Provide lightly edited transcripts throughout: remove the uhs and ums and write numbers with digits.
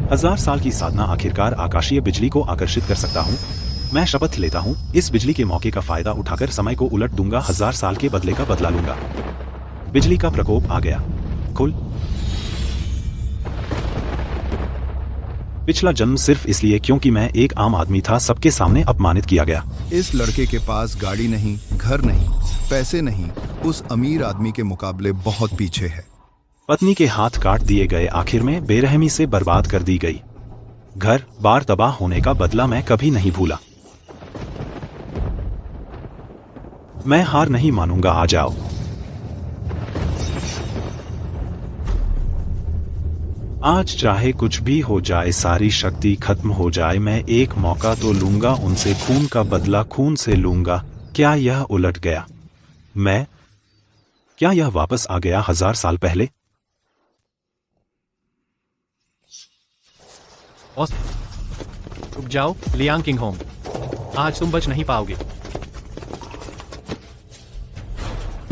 1000 साल की साधना आखिरकार आकाशीय बिजली को आकर्षित कर सकता हूँ। मैं शपथ लेता हूँ, इस बिजली के मौके का फायदा उठाकर समय को उलट दूंगा, 1000 साल के बदले का बदला लूंगा। बिजली का प्रकोप आ गया। खुल। पिछला जन्म सिर्फ इसलिए क्योंकि मैं एक आम आदमी था, सबके सामने अपमानित किया गया। इस लड़के के पास गाड़ी नहीं, घर नहीं, पैसे नहीं, उस अमीर आदमी के मुकाबले बहुत पीछे है। पत्नी के हाथ काट दिए गए, आखिर में बेरहमी से बर्बाद कर दी गई। घर बार तबाह होने का बदला मैं कभी नहीं भूला। मैं हार नहीं मानूंगा, आ जाओ। आज चाहे कुछ भी हो जाए, सारी शक्ति खत्म हो जाए, मैं एक मौका तो लूंगा, उनसे खून का बदला खून से लूंगा। क्या यह उलट गया? क्या यह वापस आ गया 1000 साल पहले? रुक जाओ लियांग किंगहोंग, आज तुम बच नहीं पाओगे।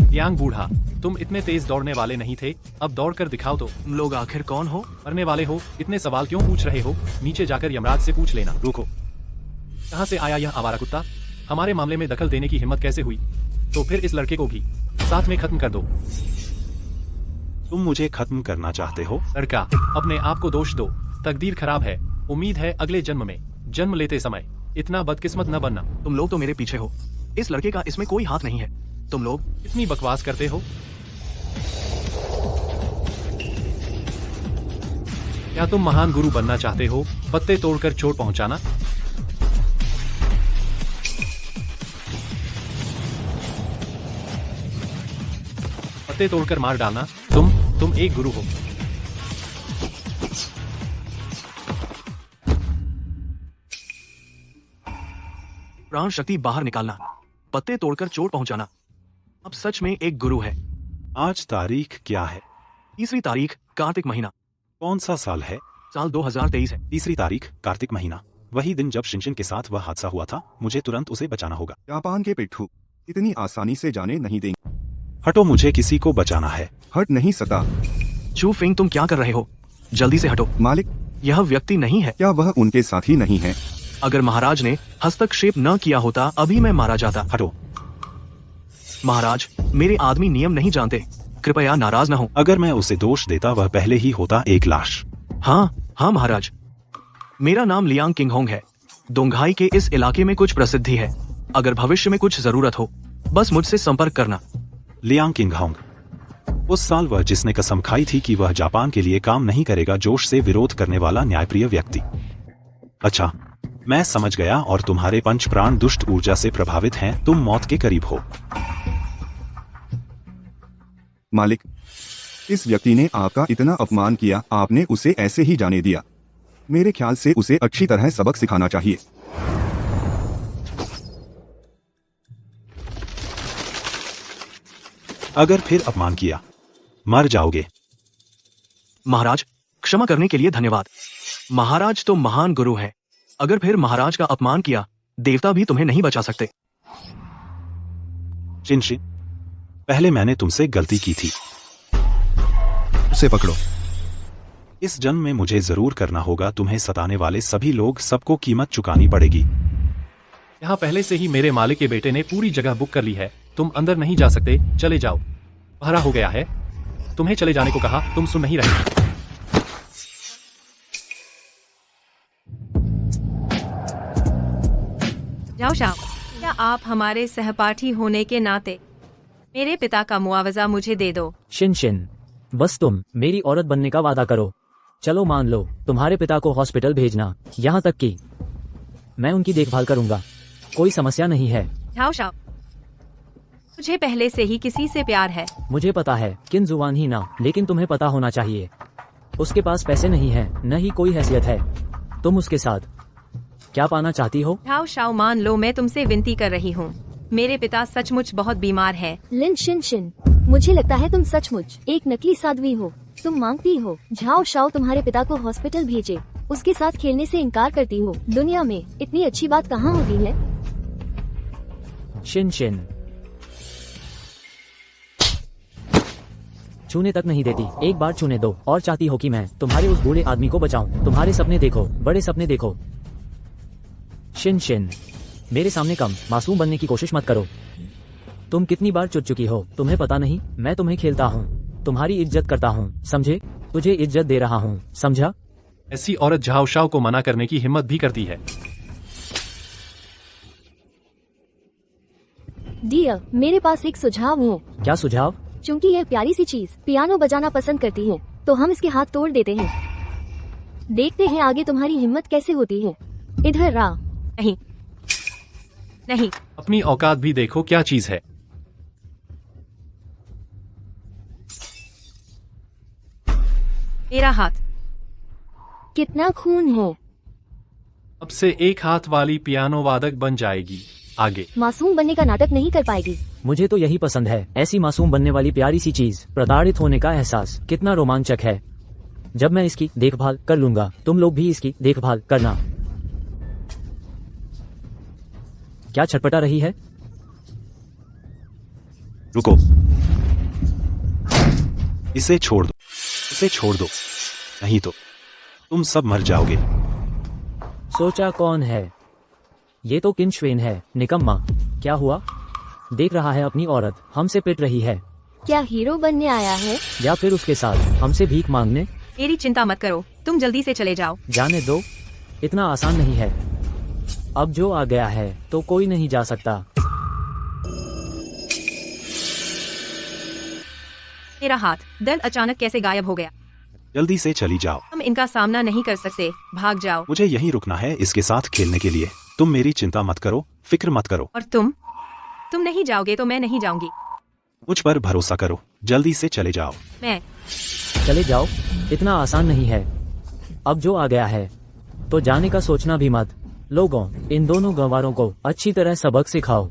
लियांग बूढ़ा, तुम इतने तेज दौड़ने वाले नहीं थे, अब दौड़ कर दिखाओ तो। तुम लोग आखिर कौन हो? मरने वाले हो, इतने सवाल क्यों पूछ रहे हो? नीचे जाकर यमराज से पूछ लेना। रुको, कहाँ से आया यह आवारा कुत्ता? हमारे मामले में दखल देने की हिम्मत कैसे हुई? तो फिर इस लड़के को भी साथ में खत्म कर दो। तुम मुझे खत्म करना चाहते हो? लड़का, अपने आप को दोष दो, तकदीर खराब है। उम्मीद है अगले जन्म में जन्म लेते समय इतना बदकिस्मत न बनना। तुम लोग तो मेरे पीछे हो, इस लड़के का इसमें कोई हाथ नहीं है। तुम लोग इतनी बकवास करते हो? क्या तुम महान गुरु बनना चाहते हो? पत्ते तोड़कर चोट पहुंचाना? पत्ते तोड़कर मार डालना? तुम एक गुरु हो। प्राण शक्ति बाहर निकालना, पत्ते तोड़कर चोट पहुंचाना। अब सच में एक गुरु है। आज तारीख क्या है? 3 तारीख कार्तिक महीना। कौन सा साल है? साल 2023 है। 3 तारीख कार्तिक महीना, वही दिन जब शिनशिन के साथ वह हादसा हुआ था। मुझे तुरंत उसे बचाना होगा। जापान के पिट्ठू इतनी आसानी से जाने नहीं देंगे। हटो, मुझे किसी को बचाना है। हट नहीं सकता। चू फिंग, तुम क्या कर रहे हो? जल्दी से हटो। मालिक, यह व्यक्ति नहीं है। क्या वह उनके साथी नहीं है? अगर महाराज ने हस्तक्षेप न किया होता, अभी मैं मारा जाता। हटो। महाराज, मेरे आदमी नियम नहीं जानते, कृपया नाराज न हो। अगर मैं उसे दोष देता, वह पहले ही होता एक लाश। हाँ महाराज, मेरा नाम लियांग किंगहोंग है। दोंघाई के इस इलाके में कुछ प्रसिद्धि है। अगर भविष्य में कुछ जरूरत हो, बस मुझसे संपर्क करना। लियांग किंगहोंग, उस साल वह जिसने कसम खाई थी कि वह जापान के लिए काम नहीं करेगा, जोश से विरोध करने वाला न्यायप्रिय व्यक्ति। अच्छा, मैं समझ गया, और तुम्हारे पंच प्राण दुष्ट ऊर्जा से प्रभावित हैं। तुम मौत के करीब हो। मालिक, इस व्यक्ति ने आपका इतना अपमान किया, आपने उसे ऐसे ही जाने दिया। मेरे ख्याल से उसे अच्छी तरह सबक सिखाना चाहिए। अगर फिर अपमान किया, मर जाओगे। महाराज, क्षमा करने के लिए धन्यवाद। महाराज तो महान गुरु है। अगर फिर महाराज का अपमान किया, देवता भी तुम्हें नहीं बचा सकते। शिनशिन, पहले मैंने तुमसे गलती की थी। उसे पकड़ो। इस जन्म में मुझे जरूर करना होगा। तुम्हें सताने वाले सभी लोग, सबको कीमत चुकानी पड़ेगी। यहाँ पहले से ही मेरे मालिक के बेटे ने पूरी जगह बुक कर ली है। तुम अंदर नहीं जा सकते, चले जाओ। पहरा हो गया है। तुम्हें चले जाने को कहा, तुम सुन नहीं रहे। जाओ शाम, क्या आप हमारे सहपाठी होने के नाते मेरे पिता का मुआवजा मुझे दे दो। शिनशिन, बस तुम मेरी औरत बनने का वादा करो। चलो मान लो, तुम्हारे पिता को हॉस्पिटल भेजना, यहाँ तक कि मैं उनकी देखभाल करूँगा। कोई समस्या नहीं है। जाओ शाम, मुझे पहले से ही किसी से प्यार है। मुझे पता है, किन जुबान ही ना, लेकिन तुम्हें पता होना चाहिए, उसके पास पैसे नहीं है, न ही कोई हैसियत है। तुम उसके साथ क्या पाना चाहती हो? जाओ शाओ, मान लो मैं तुमसे विनती कर रही हूँ। मेरे पिता सचमुच बहुत बीमार है। लिन शिनशिन, मुझे लगता है तुम सचमुच एक नकली साध्वी हो। तुम मांगती हो झाओ शाओ तुम्हारे पिता को हॉस्पिटल भेजे, उसके साथ खेलने से इनकार करती हो। दुनिया में इतनी अच्छी बात कहाँ होती है? शिनशिन, छूने तक नहीं देती। एक बार छूने दो। और चाहती हो कि मैं तुम्हारे उस बूढ़े आदमी को बचाऊं। तुम्हारे सपने देखो, बड़े सपने देखो। शिन शिन, मेरे सामने कम मासूम बनने की कोशिश मत करो। तुम कितनी बार चुट चुकी हो, तुम्हें पता नहीं। मैं तुम्हें खेलता हूँ, तुम्हारी इज्जत करता हूँ, समझे? तुझे इज्जत दे रहा हूँ, समझा? ऐसी औरत झाओ शाओ को मना करने की हिम्मत भी करती है। डियर, मेरे पास एक सुझाव है। क्या सुझाव? चूंकि यह प्यारी सी चीज पियानो बजाना पसंद करती है, तो हम इसके हाथ तोड़ देते हैं। देखते हैं आगे तुम्हारी हिम्मत कैसे होती है। इधर आ। नहीं नहीं, अपनी औकात भी देखो क्या चीज है। मेरा हाथ। कितना खून है। अब से एक हाथ वाली पियानो वादक बन जाएगी। आगे। मासूम बनने का नाटक नहीं कर पाएगी। मुझे तो यही पसंद है, ऐसी मासूम बनने वाली प्यारी सी चीज। प्रताड़ित होने का एहसास कितना रोमांचक है। जब मैं इसकी देखभाल कर लूंगा, तुम लोग भी इसकी देखभाल करना। क्या छटपटा रही है? रुको, इसे छोड़ दो, इसे छोड़ दो, नहीं तो तुम सब मर जाओगे। सोचा कौन है? ये तो किन श्वेन है, निकम्मा। क्या हुआ? देख रहा है अपनी औरत हमसे पिट रही है। क्या हीरो बनने आया है? या फिर उसके साथ हमसे भीख मांगने? मेरी चिंता मत करो, तुम जल्दी से चले जाओ। जाने दो, इतना आसान नहीं है। अब जो आ गया है तो कोई नहीं जा सकता। मेरा हाथ। दल अचानक कैसे गायब हो गया? जल्दी से चली जाओ। हम इनका सामना नहीं कर सकते, भाग जाओ। मुझे यहीं रुकना है इसके साथ खेलने के लिए। तुम मेरी चिंता मत करो, फिक्र मत करो। और तुम नहीं जाओगे तो मैं नहीं जाऊंगी। मुझ पर भरोसा करो, जल्दी से चले जाओ। मैं चले जाओ, इतना आसान नहीं है। अब जो आ गया है तो जाने का सोचना भी मत। लोगों, इन दोनों गंवारों को अच्छी तरह सबक सिखाओ।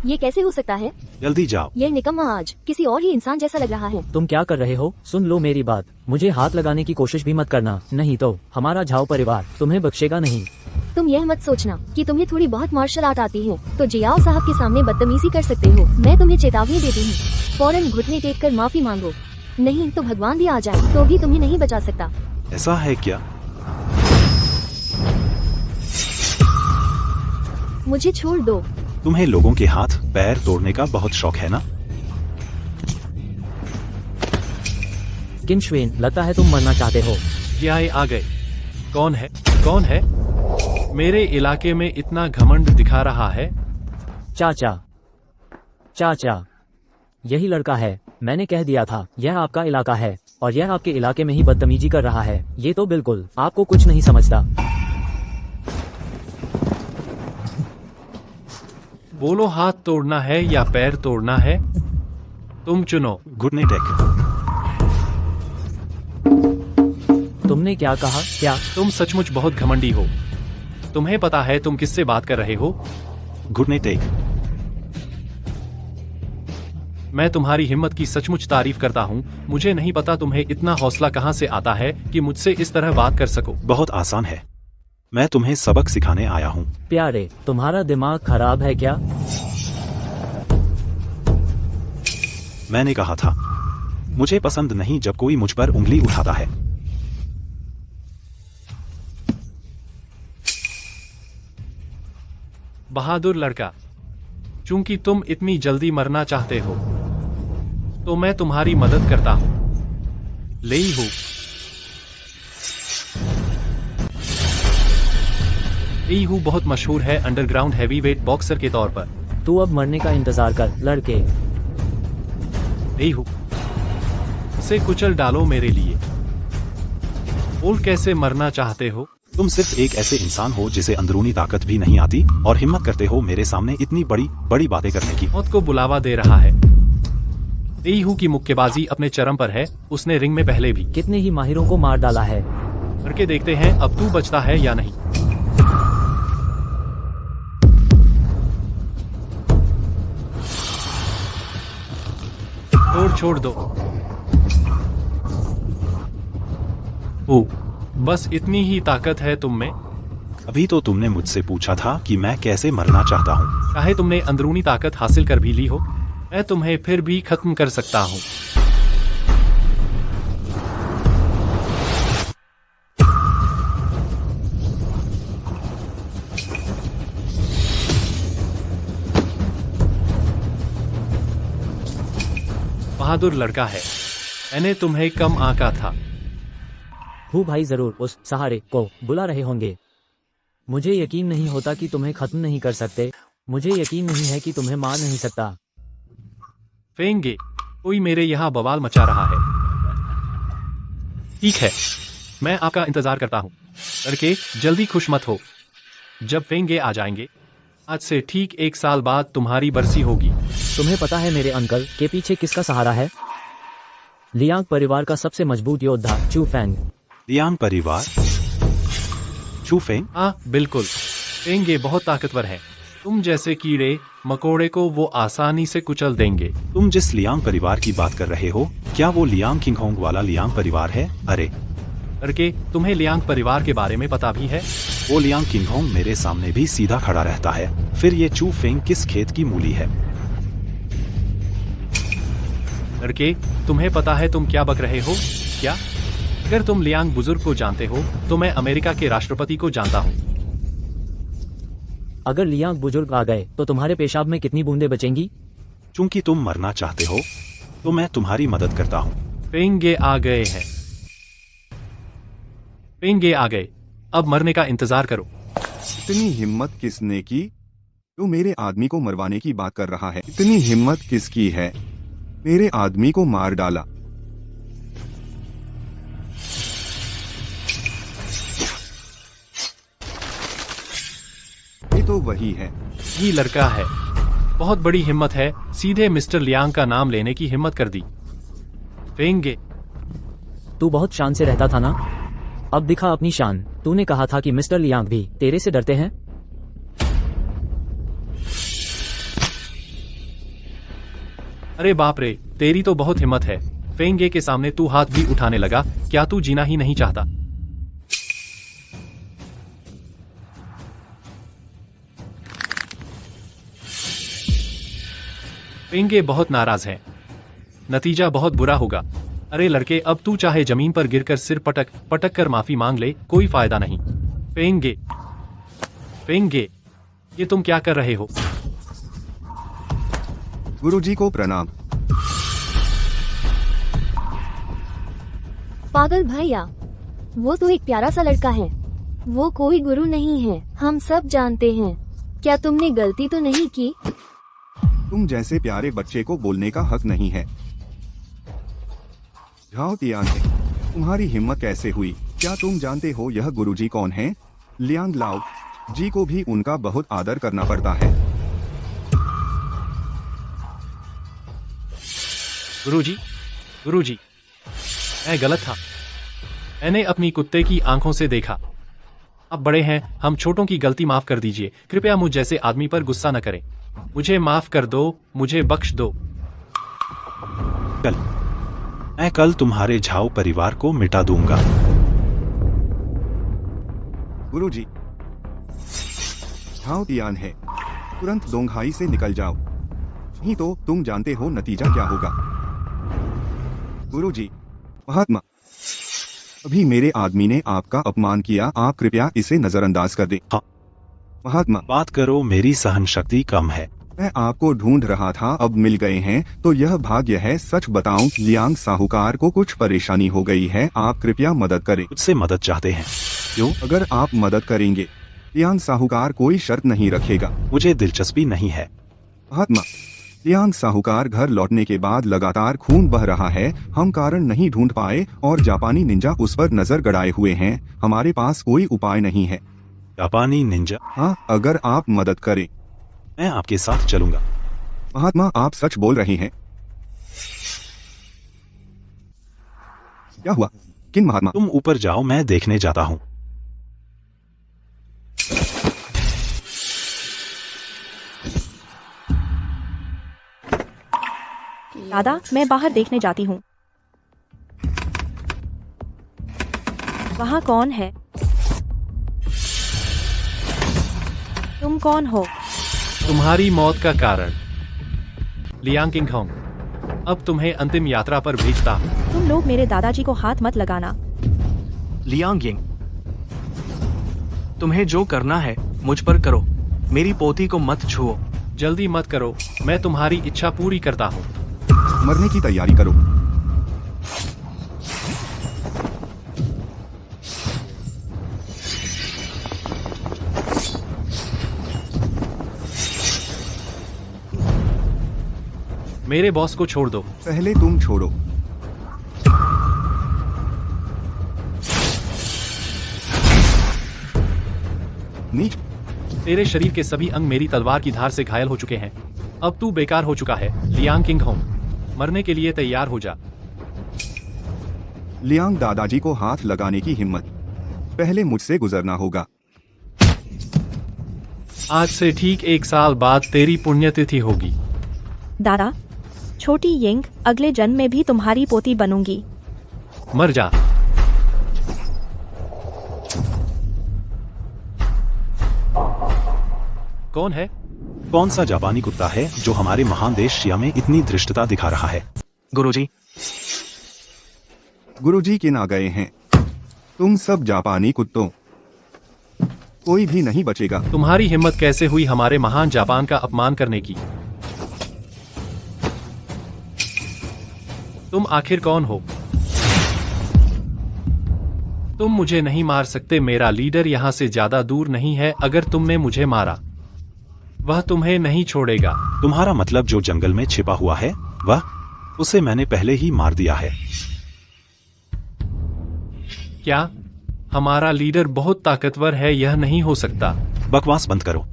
ये कैसे हो सकता है? जल्दी जाओ। यह निकम्मा आज किसी और ही इंसान जैसा लग रहा है। तुम क्या कर रहे हो? सुन लो मेरी बात, मुझे हाथ लगाने की कोशिश भी मत करना, नहीं तो हमारा झाओ परिवार तुम्हें बख्शेगा नहीं। तुम यह मत सोचना कि तुम्हें थोड़ी बहुत मार्शल आर्ट आती है तो जियाओ साहब के सामने बदतमीजी कर सकते हो। मैं तुम्हें चेतावनी देती हूँ, फौरन घुटने टेक कर माफी मांगो, नहीं तो भगवान भी आ जाए तो भी तुम्हें नहीं बचा सकता। ऐसा है क्या? मुझे छोड़ दो। तुम्हें लोगों के हाथ पैर तोड़ने का बहुत शौक है ना? किन श्वेन, लगता है तुम मरना चाहते हो। ये आए आ गए। कौन है? कौन है? मेरे इलाके में इतना घमंड दिखा रहा है। चाचा, चाचा, यही लड़का है। मैंने कह दिया था यह आपका इलाका है और यह आपके इलाके में ही बदतमीजी कर रहा है। ये तो बिल्कुल आपको कुछ नहीं समझता। बोलो, हाथ तोड़ना है या पैर तोड़ना है? तुम चुनो। घुटने टेक। तुमने क्या कहा? क्या? तुम सचमुच बहुत घमंडी हो। तुम्हें पता है तुम किससे बात कर रहे हो? घुटने टेक। मैं तुम्हारी हिम्मत की सचमुच तारीफ करता हूँ। मुझे नहीं पता तुम्हें इतना हौसला कहाँ से आता है कि मुझसे इस तरह बात कर सको। बहुत आसान है, मैं तुम्हें सबक सिखाने आया हूँ। प्यारे, तुम्हारा दिमाग खराब है क्या? मैंने कहा था, मुझे पसंद नहीं जब कोई मुझ पर उंगली उठाता है। बहादुर लड़का, चूंकि तुम इतनी जल्दी मरना चाहते हो तो मैं तुम्हारी मदद करता हूँ। लेई हूँ। लेई हूँ बहुत मशहूर है अंडरग्राउंड हैवीवेट बॉक्सर के तौर पर। तू अब मरने का इंतजार कर लड़के। लेई हूँ, उसे कुचल डालो मेरे लिए। बोल, कैसे मरना चाहते हो? तुम सिर्फ एक ऐसे इंसान हो जिसे अंदरूनी ताकत भी नहीं आती और हिम्मत करते हो मेरे सामने इतनी बड़ी बड़ी बातें करने की। मौत को बुलावा दे रहा है। लेई हूँ की मुक्केबाजी अपने चरम पर है। उसने रिंग में पहले भी कितने ही माहिरों को मार डाला है। करके देखते हैं अब तू बचता है या नहीं। छोड़ दो। ओ, बस इतनी ही ताकत है तुम में। अभी तो तुमने मुझसे पूछा था कि मैं कैसे मरना चाहता हूँ। चाहे तुमने अंदरूनी ताकत हासिल कर भी ली हो, मैं तुम्हें फिर भी खत्म कर सकता हूँ। बहादुर लड़का है। मैंने तुम्हें कम आंका था। हु भाई जरूर उस सहारे को बुला रहे होंगे। मुझे यकीन नहीं होता कि तुम्हें खत्म नहीं कर सकते। मुझे यकीन नहीं है कि तुम्हें मार नहीं सकता। फेंगे, कोई मेरे यहाँ बवाल मचा रहा है। ठीक है, मैं आपका इंतजार करता हूँ। लड़के, जल्दी खुश मत हो। जब फेंगे आ जाएंगे, आज से ठीक 1 साल बाद तुम्हारी बरसी होगी। तुम्हें पता है मेरे अंकल के पीछे किसका सहारा है? लियांग परिवार का सबसे मजबूत योद्धा चू फेंग। लियांग परिवार? चू फेंग? हाँ बिल्कुल, फेंगे बहुत ताकतवर है। तुम जैसे कीड़े मकोड़े को वो आसानी से कुचल देंगे। तुम जिस लियांग परिवार की बात कर रहे हो, क्या वो लियांग किंगहोंग वाला लियांग परिवार है? अरे लड़के, तुम्हें लियांग परिवार के बारे में पता भी है? वो लियांग किंगहोंग मेरे सामने भी सीधा खड़ा रहता है। फिर ये चू फेंग किस खेत की मूली है? लड़के, तुम्हें पता है तुम क्या बक रहे हो क्या? अगर तुम लियांग बुजुर्ग को जानते हो तो मैं अमेरिका के राष्ट्रपति को जानता हूँ। अगर लियांग बुजुर्ग आ गए तो तुम्हारे पेशाब में कितनी बूंदें बचेंगी? चूंकि तुम मरना चाहते हो तो मैं तुम्हारी मदद करता हूँ। फेंगे आ गए हैं। फेंगे आ गए, अब मरने का इंतजार करो। इतनी हिम्मत किसने की जो मेरे आदमी को मरवाने की बात कर रहा है? इतनी हिम्मत किसकी है? मेरे आदमी को मार डाला। ये तो वही है। ये लड़का है। बहुत बड़ी हिम्मत है, सीधे मिस्टर लियांग का नाम लेने की हिम्मत कर दी। फेंगे, तू बहुत शान से रहता था ना, अब दिखा अपनी शान। तूने कहा था कि मिस्टर लियांग भी तेरे से डरते हैं। अरे बाप रे, तेरी तो बहुत हिम्मत है। फेंगे के सामने तू हाथ भी उठाने लगा। क्या तू जीना ही नहीं चाहता? फेंगे बहुत नाराज है। नतीजा बहुत बुरा होगा। अरे लड़के, अब तू चाहे जमीन पर गिरकर सिर पटक पटक कर माफी मांग ले, कोई फायदा नहीं। फेंगे, फेंगे, ये तुम क्या कर रहे हो? गुरुजी को प्रणाम। पागल भैया, वो तो एक प्यारा सा लड़का है। वो कोई गुरु नहीं है, हम सब जानते हैं। क्या तुमने गलती तो नहीं की? तुम जैसे प्यारे बच्चे को बोलने का हक नहीं है। झाओ तियांग, तुम्हारी हिम्मत कैसे हुई? क्या तुम जानते हो यह गुरुजी कौन है? लियांग लाओ जी को भी उनका बहुत आदर करना पड़ता है। गुरुजी, गुरुजी, मैं गलत था। मैंने अपनी कुत्ते की आंखों से देखा। अब बड़े हैं, हम छोटों की गलती माफ कर दीजिए। कृपया मुझ जैसे आदमी पर गुस्सा न करें। मुझे माफ कर दो, मुझे बख्श दो। मैं कल तुम्हारे झाओ परिवार को मिटा दूंगा। गुरुजी, झाओ तियान है, तुरंत दोंघाई से निकल जाओ, नहीं तो तुम जानते हो नतीजा क्या होगा। गुरुजी, महात्मा, अभी मेरे आदमी ने आपका अपमान किया, आप कृपया इसे नजरअंदाज कर दें। हाँ। महात्मा, बात करो, मेरी सहन शक्ति कम है। मैं आपको ढूंढ रहा था, अब मिल गए हैं तो यह भाग्य है। सच बताऊं, लियांग साहूकार को कुछ परेशानी हो गई है, आप कृपया मदद करें। मुझसे मदद चाहते हैं? क्यों? अगर आप मदद करेंगे, लियांग साहूकार कोई शर्त नहीं रखेगा। मुझे दिलचस्पी नहीं है। महात्मा, लियांग साहूकार घर लौटने के बाद लगातार खून बह रहा है, हम कारण नहीं ढूंढ पाए और जापानी निंजा उस पर नजर गड़ाए हुए हैं। हमारे पास कोई उपाय नहीं है। जापानी निंजा? हाँ, अगर आप मदद करें। मैं आपके साथ चलूंगा। महात्मा, आप सच बोल रहे हैं? क्या हुआ? किन महात्मा? तुम ऊपर जाओ, मैं देखने जाता हूँ। दादा, मैं बाहर देखने जाती हूँ। वहाँ कौन है? तुम कौन हो? तुम्हारी मौत का कारण। लियांग किंग होंग, अब तुम्हें अंतिम यात्रा पर भेजता हूँ। तुम लोग मेरे दादाजी को हाथ मत लगाना। लियांग यिंग, तुम्हें जो करना है मुझ पर करो, मेरी पोती को मत छुओ। जल्दी मत करो, मैं तुम्हारी इच्छा पूरी करता हूँ। मरने की तैयारी करो। मेरे बॉस को छोड़ दो। पहले तुम छोड़ो। नीच। तेरे शरीर के सभी अंग मेरी तलवार की धार से घायल हो चुके हैं। अब तू बेकार हो चुका है। लियांग किंग होंग, मरने के लिए तैयार हो जा। लियांग दादाजी को हाथ लगाने की हिम्मत। पहले मुझसे गुजरना होगा। आज से ठीक 1 साल बाद तेरी पुण्यतिथि होगी। दादा, छोटी यिंग, अगले जन्म में भी तुम्हारी पोती बनूंगी। मर जा। कौन है? कौन सा जापानी कुत्ता है जो हमारे महान देश शिया में इतनी धृष्टता दिखा रहा है? गुरुजी, गुरुजी किन आ गए हैं? तुम सब जापानी कुत्तों, कोई भी नहीं बचेगा। तुम्हारी हिम्मत कैसे हुई हमारे महान जापान का अपमान करने की? तुम आखिर कौन हो? तुम मुझे नहीं मार सकते। मेरा लीडर यहाँ से ज्यादा दूर नहीं है। अगर तुमने मुझे मारा, वह तुम्हें नहीं छोड़ेगा। तुम्हारा मतलब जो जंगल में छिपा हुआ है वह? उसे मैंने पहले ही मार दिया है। क्या? हमारा लीडर बहुत ताकतवर है, यह नहीं हो सकता। बकवास बंद करो।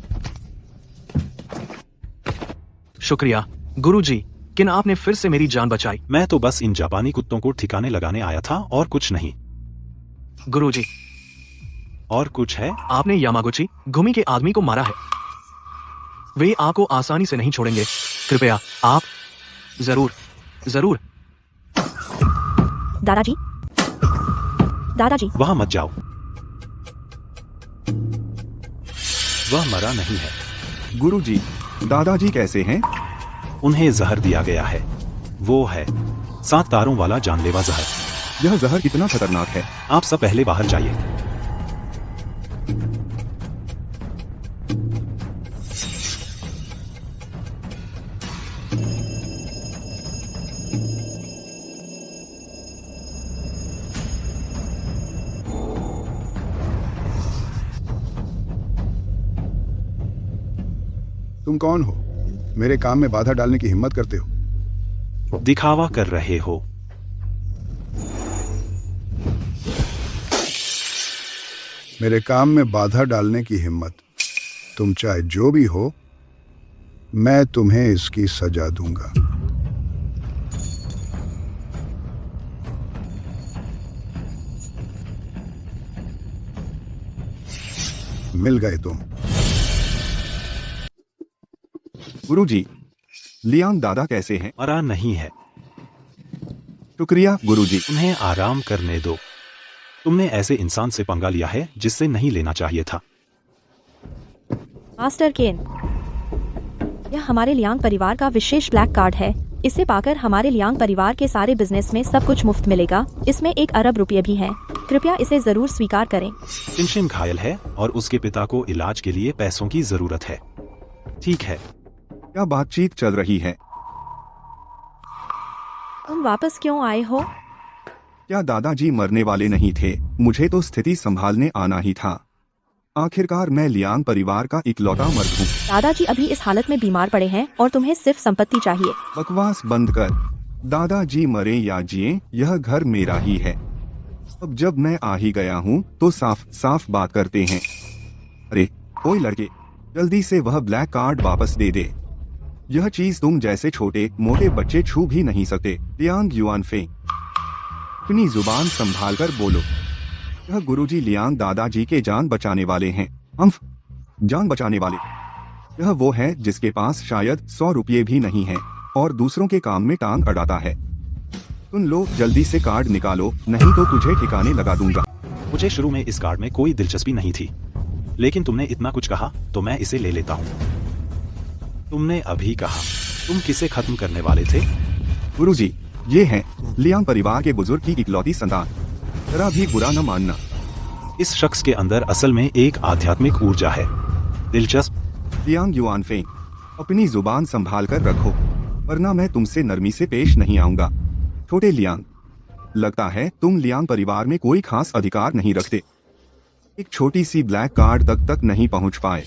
शुक्रिया गुरुजी, किन आपने फिर से मेरी जान बचाई। मैं तो बस इन जापानी कुत्तों को ठिकाने लगाने आया था और कुछ नहीं। गुरुजी, और कुछ है? आपने यामागुची घुमी के आदमी को मारा है। वे आपको आसानी से नहीं छोड़ेंगे। कृपया आप जरूर जरूर। दादाजी, दादाजी, वहां मत जाओ, वह मरा नहीं है। गुरुजी, दादाजी कैसे हैं? उन्हें जहर दिया गया है। वो है 7 तारों वाला जानलेवा जहर। यह जहर कितना खतरनाक है। आप सब पहले बाहर जाइए। तुम कौन हो? मेरे काम में बाधा डालने की हिम्मत करते हो? दिखावा कर रहे हो। मेरे काम में बाधा डालने की हिम्मत? तुम चाहे जो भी हो, मैं तुम्हें इसकी सजा दूंगा। मिल गए तुम। गुरुजी, लियांग दादा कैसे हैं? मरा नहीं है। शुक्रिया गुरुजी। उन्हें आराम करने दो। तुमने ऐसे इंसान से पंगा लिया है जिससे नहीं लेना चाहिए था। मास्टर केन, यह हमारे लियांग परिवार का विशेष ब्लैक कार्ड है। इसे पाकर हमारे लियांग परिवार के सारे बिजनेस में सब कुछ मुफ्त मिलेगा। इसमें 1 अरब रुपये भी हैं। कृपया इसे जरूर स्वीकार करें। शिनशिन घायल है और उसके पिता को इलाज के लिए पैसों की जरूरत है। ठीक है। क्या बातचीत चल रही है? तुम वापस क्यों आए हो? क्या दादाजी मरने वाले नहीं थे? मुझे तो स्थिति संभालने आना ही था। आखिरकार मैं लियांग परिवार का इकलौता मर्द हूँ। दादाजी अभी इस हालत में बीमार पड़े हैं और तुम्हें सिर्फ संपत्ति चाहिए। बकवास बंद कर। दादाजी मरे या जिए, यह घर मेरा ही है। अब जब मैं आ ही गया हूँ तो साफ साफ बात करते हैं। अरे ओए लड़के, जल्दी से वह ब्लैक कार्ड वापस दे दे। यह चीज तुम जैसे छोटे मोटे बच्चे छू भी नहीं सकते। लियांग युआनफे, अपनी जुबान संभाल कर बोलो। यह गुरुजी लियांग दादाजी के जान बचाने वाले हैं। जान बचाने वाले। यह वो है जिसके पास शायद 100 रुपये भी नहीं है और दूसरों के काम में टांग अड़ाता है। तुम लोग जल्दी से कार्ड निकालो, नहीं तो तुझे ठिकाने लगा दूंगा। मुझे शुरू में इस कार्ड में कोई दिलचस्पी नहीं थी, लेकिन तुमने इतना कुछ कहा तो मैं इसे ले लेता हूँ। तुमने अभी कहा तुम किसे खत्म करने वाले थे? गुरुजी, ये हैं लियांग परिवार के बुजुर्ग की इकलौती संतान। जरा भी बुरा न मानना। इस शख्स के अंदर असल में एक आध्यात्मिक ऊर्जा है। दिलचस्प। लियांग युआनफेंग, अपनी जुबान संभाल कर रखो, वरना मैं तुमसे नरमी से पेश नहीं आऊंगा। छोटे लियांग, लगता है तुम लियांग परिवार में कोई खास अधिकार नहीं रखते। एक छोटी सी ब्लैक कार्ड तक नहीं पहुंच पाए।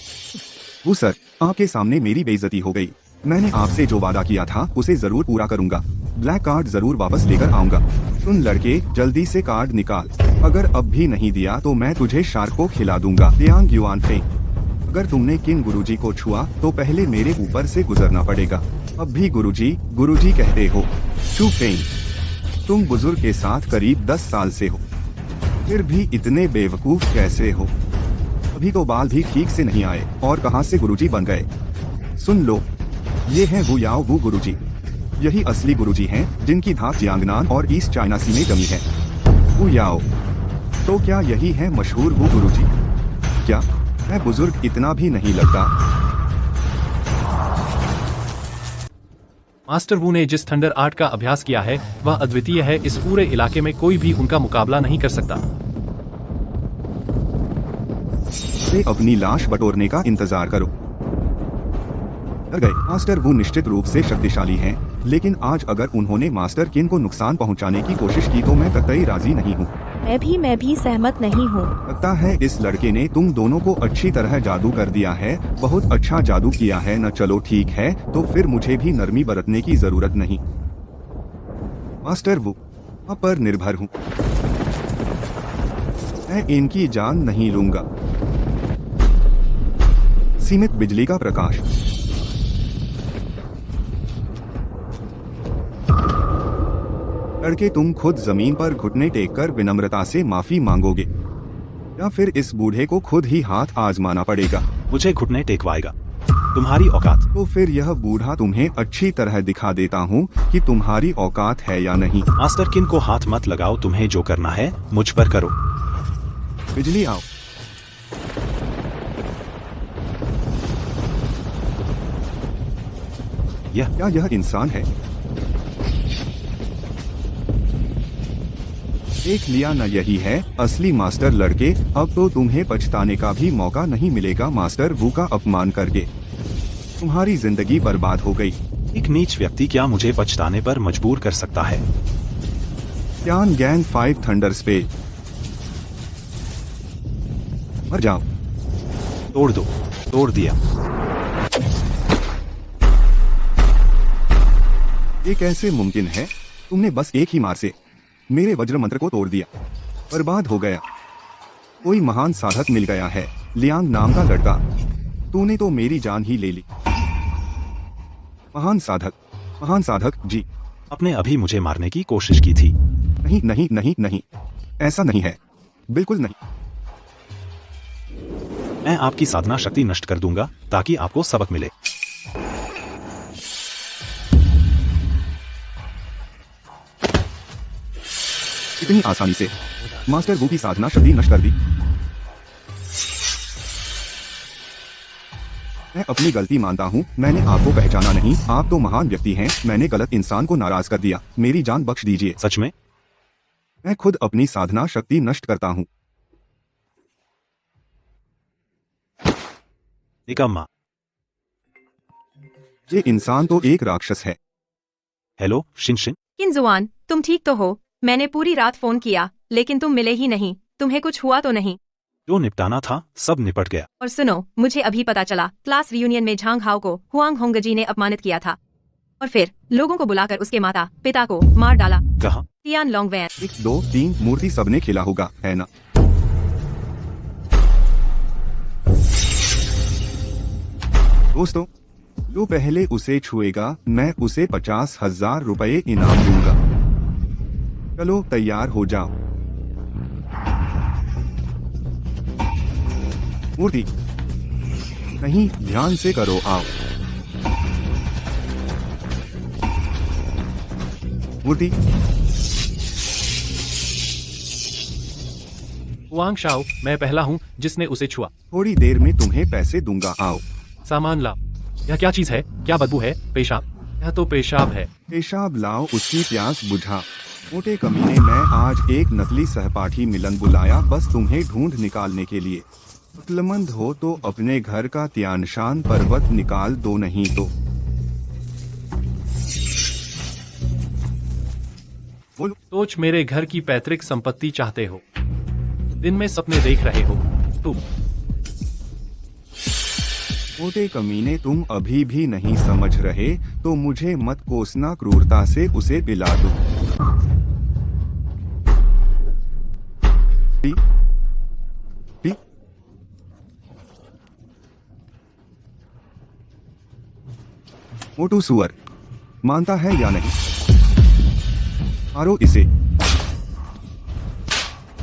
वो सर, आपके सामने मेरी बेइज्जती हो गई। मैंने आपसे जो वादा किया था उसे जरूर पूरा करूंगा। ब्लैक कार्ड जरूर वापस लेकर आऊंगा। सुन लड़के, जल्दी से कार्ड निकाल। अगर अब भी नहीं दिया तो मैं तुझे शार्क को खिला दूंगा। लियांग युआनफेंग, अगर तुमने किन गुरुजी को छुआ तो पहले मेरे ऊपर से गुजरना पड़ेगा। अब भी गुरुजी कहते हो। चू फेंग, तुम बुजुर्ग के साथ करीब 10 साल से हो, फिर भी इतने बेवकूफ कैसे हो? अभी तो बाल भी ठीक से नहीं आए और कहां से गुरुजी बन गए? सुन लो, ये हैं वू याओ वू गुरुजी। यही असली गुरुजी हैं जिनकी धाक जियांगनान और ईस्ट चाइना सी में जमी है। वू याओ, तो क्या यही है मशहूर वू गुरुजी? क्या मैं बुजुर्ग इतना भी नहीं लगता? मास्टर वू ने जिस थंडर आर्ट का अभ्यास किया है वह अद्वितीय है। इस पूरे इलाके में कोई भी उनका मुकाबला नहीं कर सकता। वे अपनी लाश बटोरने का इंतजार करो। डर गए। मास्टर वू निश्चित रूप से शक्तिशाली हैं, लेकिन आज अगर उन्होंने मास्टर किन को नुकसान पहुंचाने की कोशिश की तो मैं कतई राजी नहीं हूँ। मैं भी सहमत नहीं हूँ। लगता है इस लड़के ने तुम दोनों को अच्छी तरह जादू कर दिया है। बहुत अच्छा जादू किया है न? चलो ठीक है, तो फिर मुझे भी नरमी बरतने की जरूरत नहीं। मास्टर वू, आप पर निर्भर हूँ। मैं इनकी जान नहीं लूंगा। सीमित बिजली का प्रकाश। लड़के, तुम खुद जमीन पर घुटने टेककर विनम्रता से माफी मांगोगे या फिर इस बूढ़े को खुद ही हाथ आजमाना पड़ेगा? मुझे घुटने टेकवाएगा। तुम्हारी औकात। तो फिर यह बूढ़ा तुम्हें अच्छी तरह दिखा देता हूँ कि तुम्हारी औकात है या नहीं। मास्टर किन को हाथ मत लगाओ। तुम्हें जो करना है मुझ पर करो। बिजली आओ। क्या यह इंसान है? देख लिया न, यही है असली मास्टर। लड़के, अब तो तुम्हें पछताने का भी मौका नहीं मिलेगा मास्टर वू का अपमान करके। तुम्हारी जिंदगी बर्बाद हो गई। एक नीच व्यक्ति क्या मुझे पछताने पर मजबूर कर सकता है? त्यान गैंग 5 थंडर स्पेल। मर जाओ। तोड़ दो। तोड़ दिया। ये कैसे मुमकिन है? तुमने बस एक ही मार से मेरे वज्र मंत्र को तोड़ दिया। बर्बाद हो गया। कोई महान साधक मिल गया है। लियांग नाम का लड़का। तूने तो मेरी जान ही ले ली। महान साधक जी। आपने अभी मुझे मारने की कोशिश की थी। नहीं नहीं नहीं नहीं, ऐसा नहीं है, बिल्कुल नहीं। मैं आपकी साधना शक्ति नष्ट कर दूंगा ताकि आपको सबक मिले। इतनी आसानी से मास्टर वू की साधना शक्ति नष्ट कर दी। मैं अपनी गलती मानता हूँ। मैंने आपको पहचाना नहीं। आप तो महान व्यक्ति हैं। मैंने गलत इंसान को नाराज कर दिया। मेरी जान बख्श दीजिए। सच में? मैं खुद अपनी साधना शक्ति नष्ट करता हूँ। निकम्मा। ये इंसान तो एक राक्षस है। हेलो शिनशिन। किनजुआन, तुम ठीक तो हो? मैंने पूरी रात फोन किया लेकिन तुम मिले ही नहीं। तुम्हें कुछ हुआ तो नहीं? जो निपटाना था सब निपट गया। और सुनो, मुझे अभी पता चला क्लास रियूनियन में झांग हाओ को हुआंग होंगजी ने अपमानित किया था और फिर लोगों को बुलाकर उसके माता पिता को मार डाला। कहाँ? तियान लोंगवैन। 1 2 3 मूर्ति सबने खेला होगा, है ना? दोस्तों, जो पहले उसे छुएगा मैं उसे 50,000 रुपए इनाम दूंगा। चलो तैयार हो जाओ। मूर्ति नहीं, ध्यान से करो। आओ मूर्ति। हुआंग शाओ, मैं पहला हूँ जिसने उसे छुआ। थोड़ी देर में तुम्हें पैसे दूंगा। आओ। सामान ला। यह क्या चीज है? क्या बदबू है? पेशाब? यह तो पेशाब है। पेशाब लाओ, उसकी प्यास बुझा। मोटे कमीने, मैं आज एक नकली सहपाठी मिलन बुलाया बस तुम्हें ढूंढ निकालने के लिए। अक्लमंद हो तो अपने घर का त्यानशान पर्वत निकाल दो, नहीं तो बोलो। सोच, मेरे घर की पैतृक संपत्ति चाहते हो, दिन में सपने देख रहे हो तुम। मोटे कमीने, तुम अभी भी नहीं समझ रहे तो मुझे मत कोसना, क्रूरता से उसे पिला दो। पी? पी? मोटू सुअर, मानता है या नहीं? मारो इसे।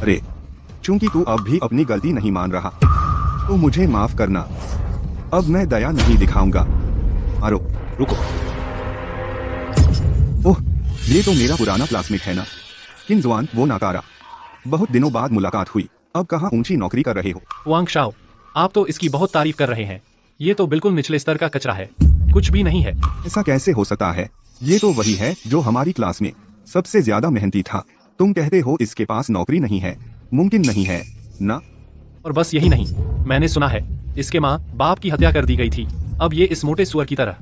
अरे, चूंकि तू अब भी अपनी गलती नहीं मान रहा तो मुझे माफ करना, अब मैं दया नहीं दिखाऊंगा। मारो। रुको। ओह, ये तो मेरा पुराना क्लासमेट है ना, किंगजुआन, वो नाकारा। बहुत दिनों बाद मुलाकात हुई, अब कहाँ ऊंची नौकरी कर रहे हो? हुआंग शाओ, आप तो इसकी बहुत तारीफ कर रहे हैं। ये तो बिल्कुल निचले स्तर का कचरा है, कुछ भी नहीं है। ऐसा कैसे हो सकता है? ये तो वही है जो हमारी क्लास में सबसे ज्यादा मेहनती था। तुम कहते हो इसके पास नौकरी नहीं है, मुमकिन नहीं है ना? और बस यही नहीं, मैंने सुना है इसके माँ बाप की हत्या कर दी गई थी। अब ये इस मोटे सुअर की तरह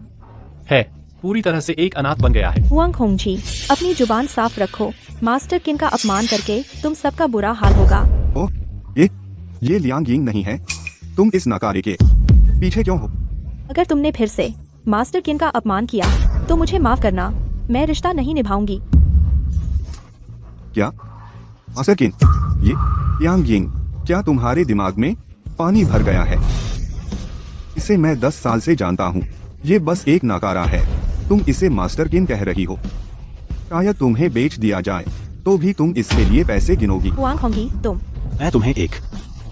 है, पूरी तरह से एक अनाथ बन गया है। हुआंग होंगजी, अपनी जुबान साफ रखो। मास्टर किन का अपमान करके तुम सबका बुरा हाल होगा। ओह, ये लियांग यिंग नहीं है? तुम इस नकारे के पीछे क्यों हो? अगर तुमने फिर से मास्टर किन का अपमान किया तो मुझे माफ करना, मैं रिश्ता नहीं निभाऊंगी। क्या? मास्टर किन? ये लियांग यिंग, क्या तुम्हारे दिमाग में पानी भर गया है? इसे मैं 10 साल से जानता हूँ, ये बस एक नकारा है। तुम इसे मास्टर किन कह रही हो? शायद तुम्हें बेच दिया जाए तो भी तुम इसके लिए पैसे गिनोगी। हुआंग होंगी, तुम। मैं तुम्हें एक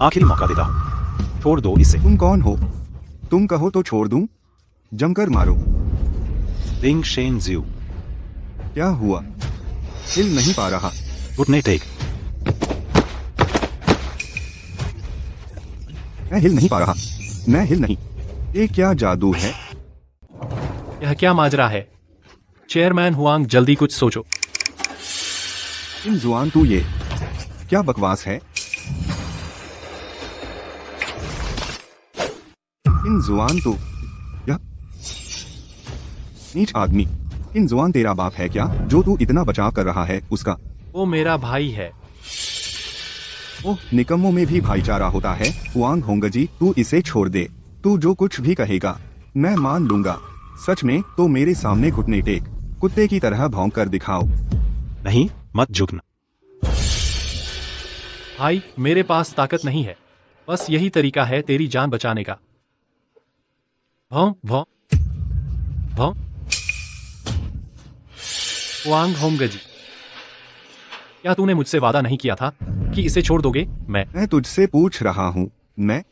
आखिरी मौका देता हूँ, छोड़ दो इसे। तुम कौन हो? तुम कहो तो छोड़ दूं? जमकर मारो। लिंग शेन ज्यू। क्या हुआ? हिल नहीं पा रहा। घुटने टेक। मैं हिल नहीं पा रहा, मैं हिल नहीं। ये क्या जादू है? यह क्या माजरा है? चेयरमैन हुआंग, जल्दी कुछ सोचो। किंगजुआन, तू ये क्या बकवास है? किंगजुआन, तू क्या नीच आदमी। किंगजुआन, तेरा बाप है क्या जो तू इतना बचाव कर रहा है उसका? वो मेरा भाई है। ओह, निकम्मों में भी भाईचारा होता है। हुआंग होंगजी, तू इसे छोड़ दे। तू जो कुछ भी कहेगा मैं मान लूंगा। सच में तो मेरे सामने घुटने टेक, कुत्ते की तरह भौंक कर दिखाओ। नहीं, मत झुकना। भाई, मेरे पास ताकत नहीं है, बस यही तरीका है तेरी जान बचाने का। भौं भौं भौं। हुआंग होंगजी, क्या तूने मुझसे वादा नहीं किया था कि इसे छोड़ दोगे? मैं तुझसे पूछ रहा हूँ। मैं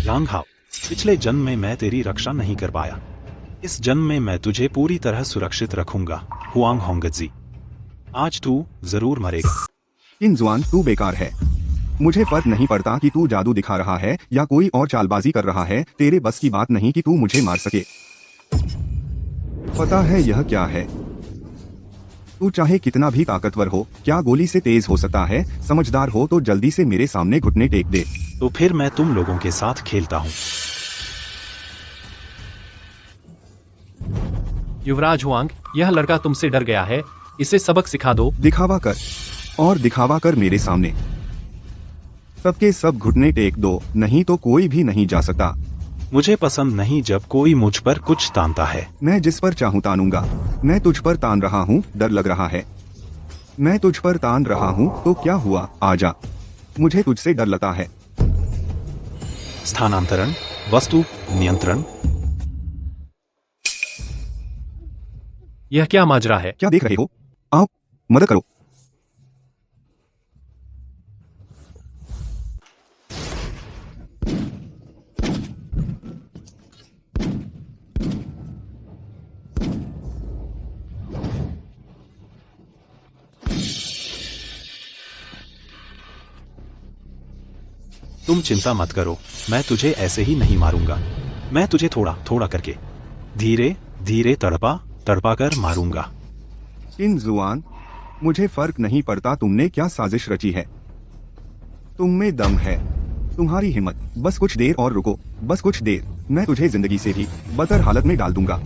यांग हाओ, पिछले जन्म में मैं तेरी रक्षा नहीं कर पाया, इस जन्म में मैं तुझे पूरी तरह सुरक्षित रखूंगा। हुआंग होंगजी, आज तू जरूर मरेगा। किंगजुआन, तू बेकार है। मुझे फर्क नहीं पड़ता कि तू जादू दिखा रहा है या कोई और चालबाजी कर रहा है, तेरे बस की बात नहीं कि तू मुझे मार सके। पता है यह क्या है? तू चाहे कितना भी ताकतवर हो, क्या गोली से तेज हो सकता है? समझदार हो तो जल्दी से मेरे सामने घुटने टेक दे। तो फिर मैं तुम लोगों के साथ खेलता हूँ। युवराज हुआंग, यह लड़का तुमसे डर गया है, इसे सबक सिखा दो। दिखावा कर, और दिखावा कर मेरे सामने। सबके सब घुटने टेक दो, नहीं तो कोई भी नहीं जा सकता। मुझे पसंद नहीं जब कोई मुझ पर कुछ तानता है। मैं जिस पर चाहूँ तानूंगा। मैं तुझ पर तान रहा हूँ, डर लग रहा है। मैं तुझ पर तान रहा हूँ तो क्या हुआ? आजा, मुझे तुझसे डर लगता है। स्थानांतरण, वस्तु नियंत्रण। यह क्या माजरा है? क्या देख रहे हो? आओ, मदद करो। तुम चिंता मत करो, मैं तुझे ऐसे ही नहीं मारूंगा। मैं तुझे थोड़ा थोड़ा करके धीरे धीरे तड़पा तड़पा कर मारूंगा। किन जुआन, मुझे फर्क नहीं पड़ता तुमने क्या साजिश रची है। तुम में दम है, तुम्हारी हिम्मत, बस कुछ देर और रुको, बस कुछ देर, मैं तुझे जिंदगी से भी बदतर हालत में डाल दूंगा।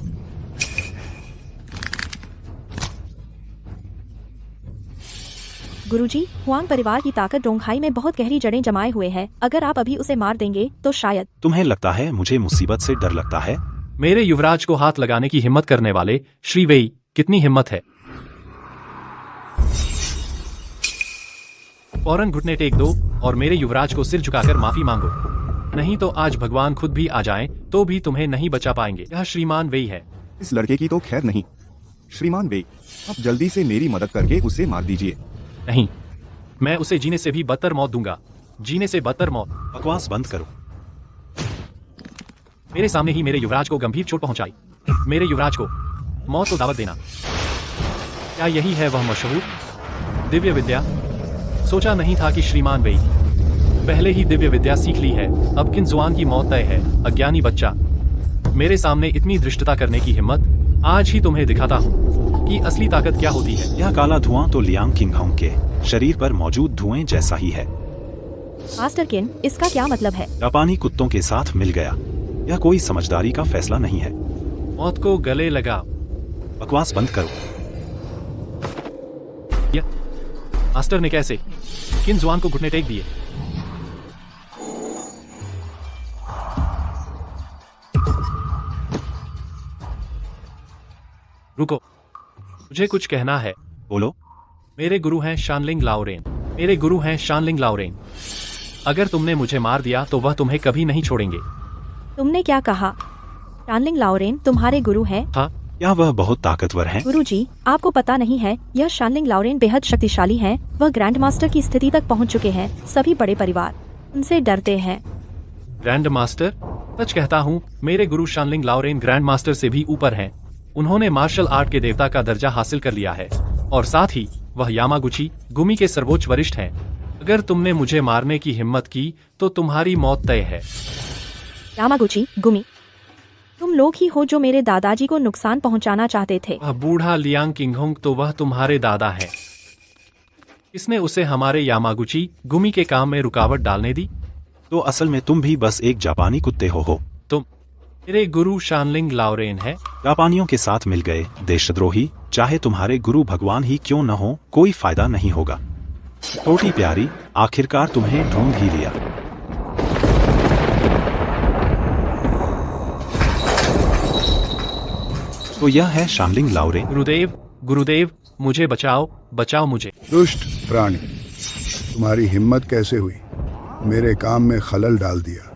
गुरुजी, हुआंग परिवार की ताकत डोंगहाई में बहुत गहरी जड़ें जमाए हुए है। अगर आप अभी उसे मार देंगे तो शायद। तुम्हें लगता है मुझे मुसीबत से डर लगता है? मेरे युवराज को हाथ लगाने की हिम्मत करने वाले श्री वेई, कितनी हिम्मत है। फौरन घुटने टेक दो और मेरे युवराज को सिर झुकाकर माफी मांगो, नहीं तो आज भगवान खुद भी आ जाएं तो भी तुम्हें नहीं बचा पाएंगे। यह श्रीमान वेई है। इस लड़के की तो खैर नहीं। श्रीमान वेई, आप जल्दी से मेरी मदद करके उसे मार दीजिए। नहीं, मैं उसे जीने से भी बदतर मौत दूंगा, जीने से बदतर मौत। बकवास बंद करो। मेरे सामने ही मेरे युवराज को गंभीर चोट पहुंचाई। मेरे युवराज को मौत को दावत देना, क्या यही है वह मशहूर दिव्य विद्या? सोचा नहीं था कि श्रीमान वेई पहले ही दिव्य विद्या सीख ली है। अब किन जुआन की मौत तय है। अज्ञानी बच्चा, मेरे सामने इतनी धृष्टता करने की हिम्मत, आज ही तुम्हें दिखाता हूँ कि असली ताकत क्या होती है। यह काला धुआं तो लियांग किंगहोंग के शरीर पर मौजूद धुएं जैसा ही है। मास्टर किन, इसका क्या मतलब है? जापानी कुत्तों के साथ मिल गया। यह कोई समझदारी का फैसला नहीं है। मौत को गले लगा। बकवास बंद करो। मास्टर ने कैसे किन जुआन को घुटने टेक दिए? रुको, मुझे कुछ कहना है। बोलो। मेरे गुरु हैं शानलिंग लाओरेन। मेरे गुरु हैं शानलिंग लाओरेन। अगर तुमने मुझे मार दिया तो वह तुम्हें कभी नहीं छोड़ेंगे। तुमने क्या कहा? शानलिंग लाओरेन तुम्हारे गुरु हैं? हाँ। क्या वह बहुत ताकतवर हैं? गुरुजी, आपको पता नहीं है, यह शानलिंग लाओरेन बेहद शक्तिशाली हैं। वह ग्रैंड मास्टर की स्थिति तक पहुंच चुके हैं। सभी बड़े परिवार उनसे डरते हैं। Grand master? सच कहता हूँ, मेरे गुरु शानलिंग लाओरेन ग्रैंड मास्टर से भी ऊपर हैं। उन्होंने मार्शल आर्ट के देवता का दर्जा हासिल कर लिया है और साथ ही वह यामागुची गुमी के सर्वोच्च वरिष्ठ हैं। अगर तुमने मुझे मारने की हिम्मत की तो तुम्हारी मौत तय है। यामागुची गुमी, तुम लोग ही हो जो मेरे दादाजी को नुकसान पहुंचाना चाहते थे। वह बूढ़ा लियांग किंगहोंग तो वह तुम्हारे दादा है। किसने उसे हमारे यामागुची गुमी के काम में रुकावट डालने दी? तो असल में तुम भी बस एक जापानी कुत्ते हो। तुम मेरे गुरु शानलिंग लाओरेन है। जापानियों के साथ मिल गए देशद्रोही। चाहे तुम्हारे गुरु भगवान ही क्यों न हो, कोई फायदा नहीं होगा। छोटी प्यारी, आखिरकार तुम्हें ढूंढ ही लिया। तो यह है शानलिंग लाओरेन। गुरुदेव, गुरुदेव, मुझे बचाओ, बचाओ मुझे। दुष्ट प्राणी, तुम्हारी हिम्मत कैसे हुई? मेरे काम में खलल डाल दिया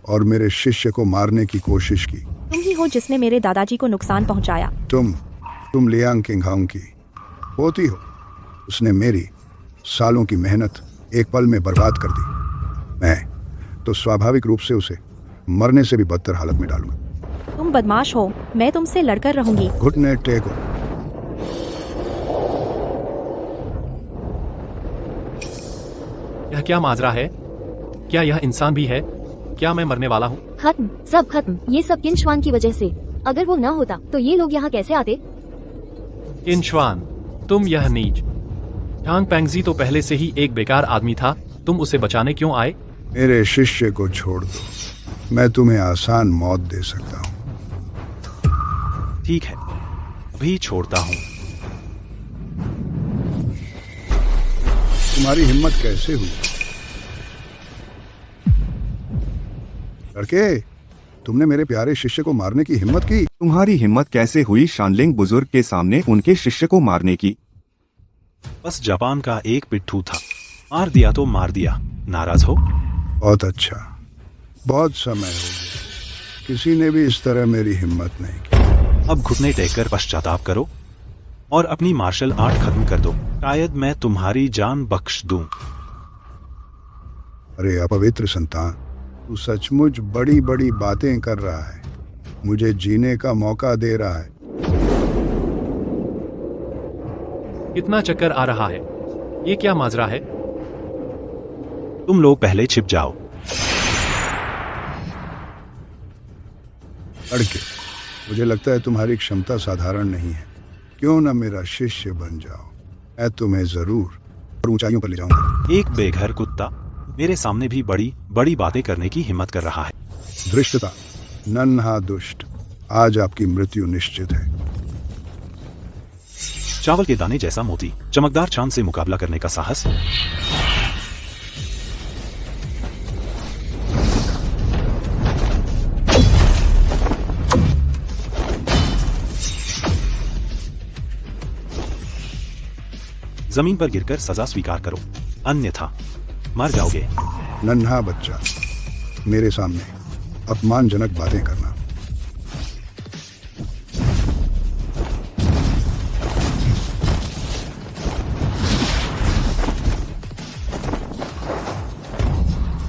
और मेरे शिष्य को मारने की कोशिश की। तुम ही हो जिसने मेरे दादाजी को नुकसान पहुंचाया। तुम लियांग किंगहोंग की पोती हो। उसने मेरी सालों की मेहनत एक पल में बर्बाद कर दी। मैं तो स्वाभाविक रूप से उसे मरने से भी बदतर हालत में डालूंगा। तुम बदमाश हो, मैं तुमसे लड़कर रहूंगी। घुटने टेको। यह क्या माजरा है? क्या यह इंसान भी है? क्या मैं मरने वाला हूँ? खत्म, सब खत्म। ये सब किन श्वान की वजह से। अगर वो ना होता तो ये लोग यहाँ कैसे आते? किन श्वान, तुम यह नीच। झांग पेंगजी तो पहले से ही एक बेकार आदमी था। तुम उसे बचाने क्यों आए? मेरे शिष्य को छोड़ दो, मैं तुम्हें आसान मौत दे सकता हूँ। ठीक है, अभी छोड़ता हूँ। तुम्हारी हिम्मत कैसे हुई? लड़के, तुमने मेरे प्यारे शिष्य को मारने की हिम्मत की। तुम्हारी हिम्मत कैसे हुई शानलिंग बुजुर्ग के सामने उनके शिष्य को मारने की? बस जापान का एक पिट्ठू था, मार दिया तो मार दिया। नाराज हो? बहुत अच्छा, बहुत समय हो गया, किसी ने भी इस तरह मेरी हिम्मत नहीं की। अब घुटने टेककर पश्चाताप करो और अपनी मार्शल आर्ट खत्म कर दो। शायद मैं तुम्हारी जान बख्श दूं। अरे अपवित्र संतान, तू सचमुच बड़ी बड़ी बातें कर रहा है। मुझे जीने का मौका दे रहा है। कितना चक्कर आ रहा है? ये क्या माजरा है? तुम लोग पहले छिप जाओ। लड़के, मुझे लगता है तुम्हारी क्षमता साधारण नहीं है। क्यों न मेरा शिष्य बन जाओ, मैं तुम्हें जरूर और ऊंचाइयों पर ले जाऊंगा। एक बेघर कुत्ता मेरे सामने भी बड़ी बड़ी बातें करने की हिम्मत कर रहा है। धृष्टता, नन्हा दुष्ट, आज आपकी मृत्यु निश्चित है। चावल के दाने जैसा मोती, चमकदार चांद से मुकाबला करने का साहस। जमीन पर गिरकर सजा स्वीकार करो, अन्यथा मर जाओगे। नन्हा बच्चा, मेरे सामने अपमानजनक बातें करना।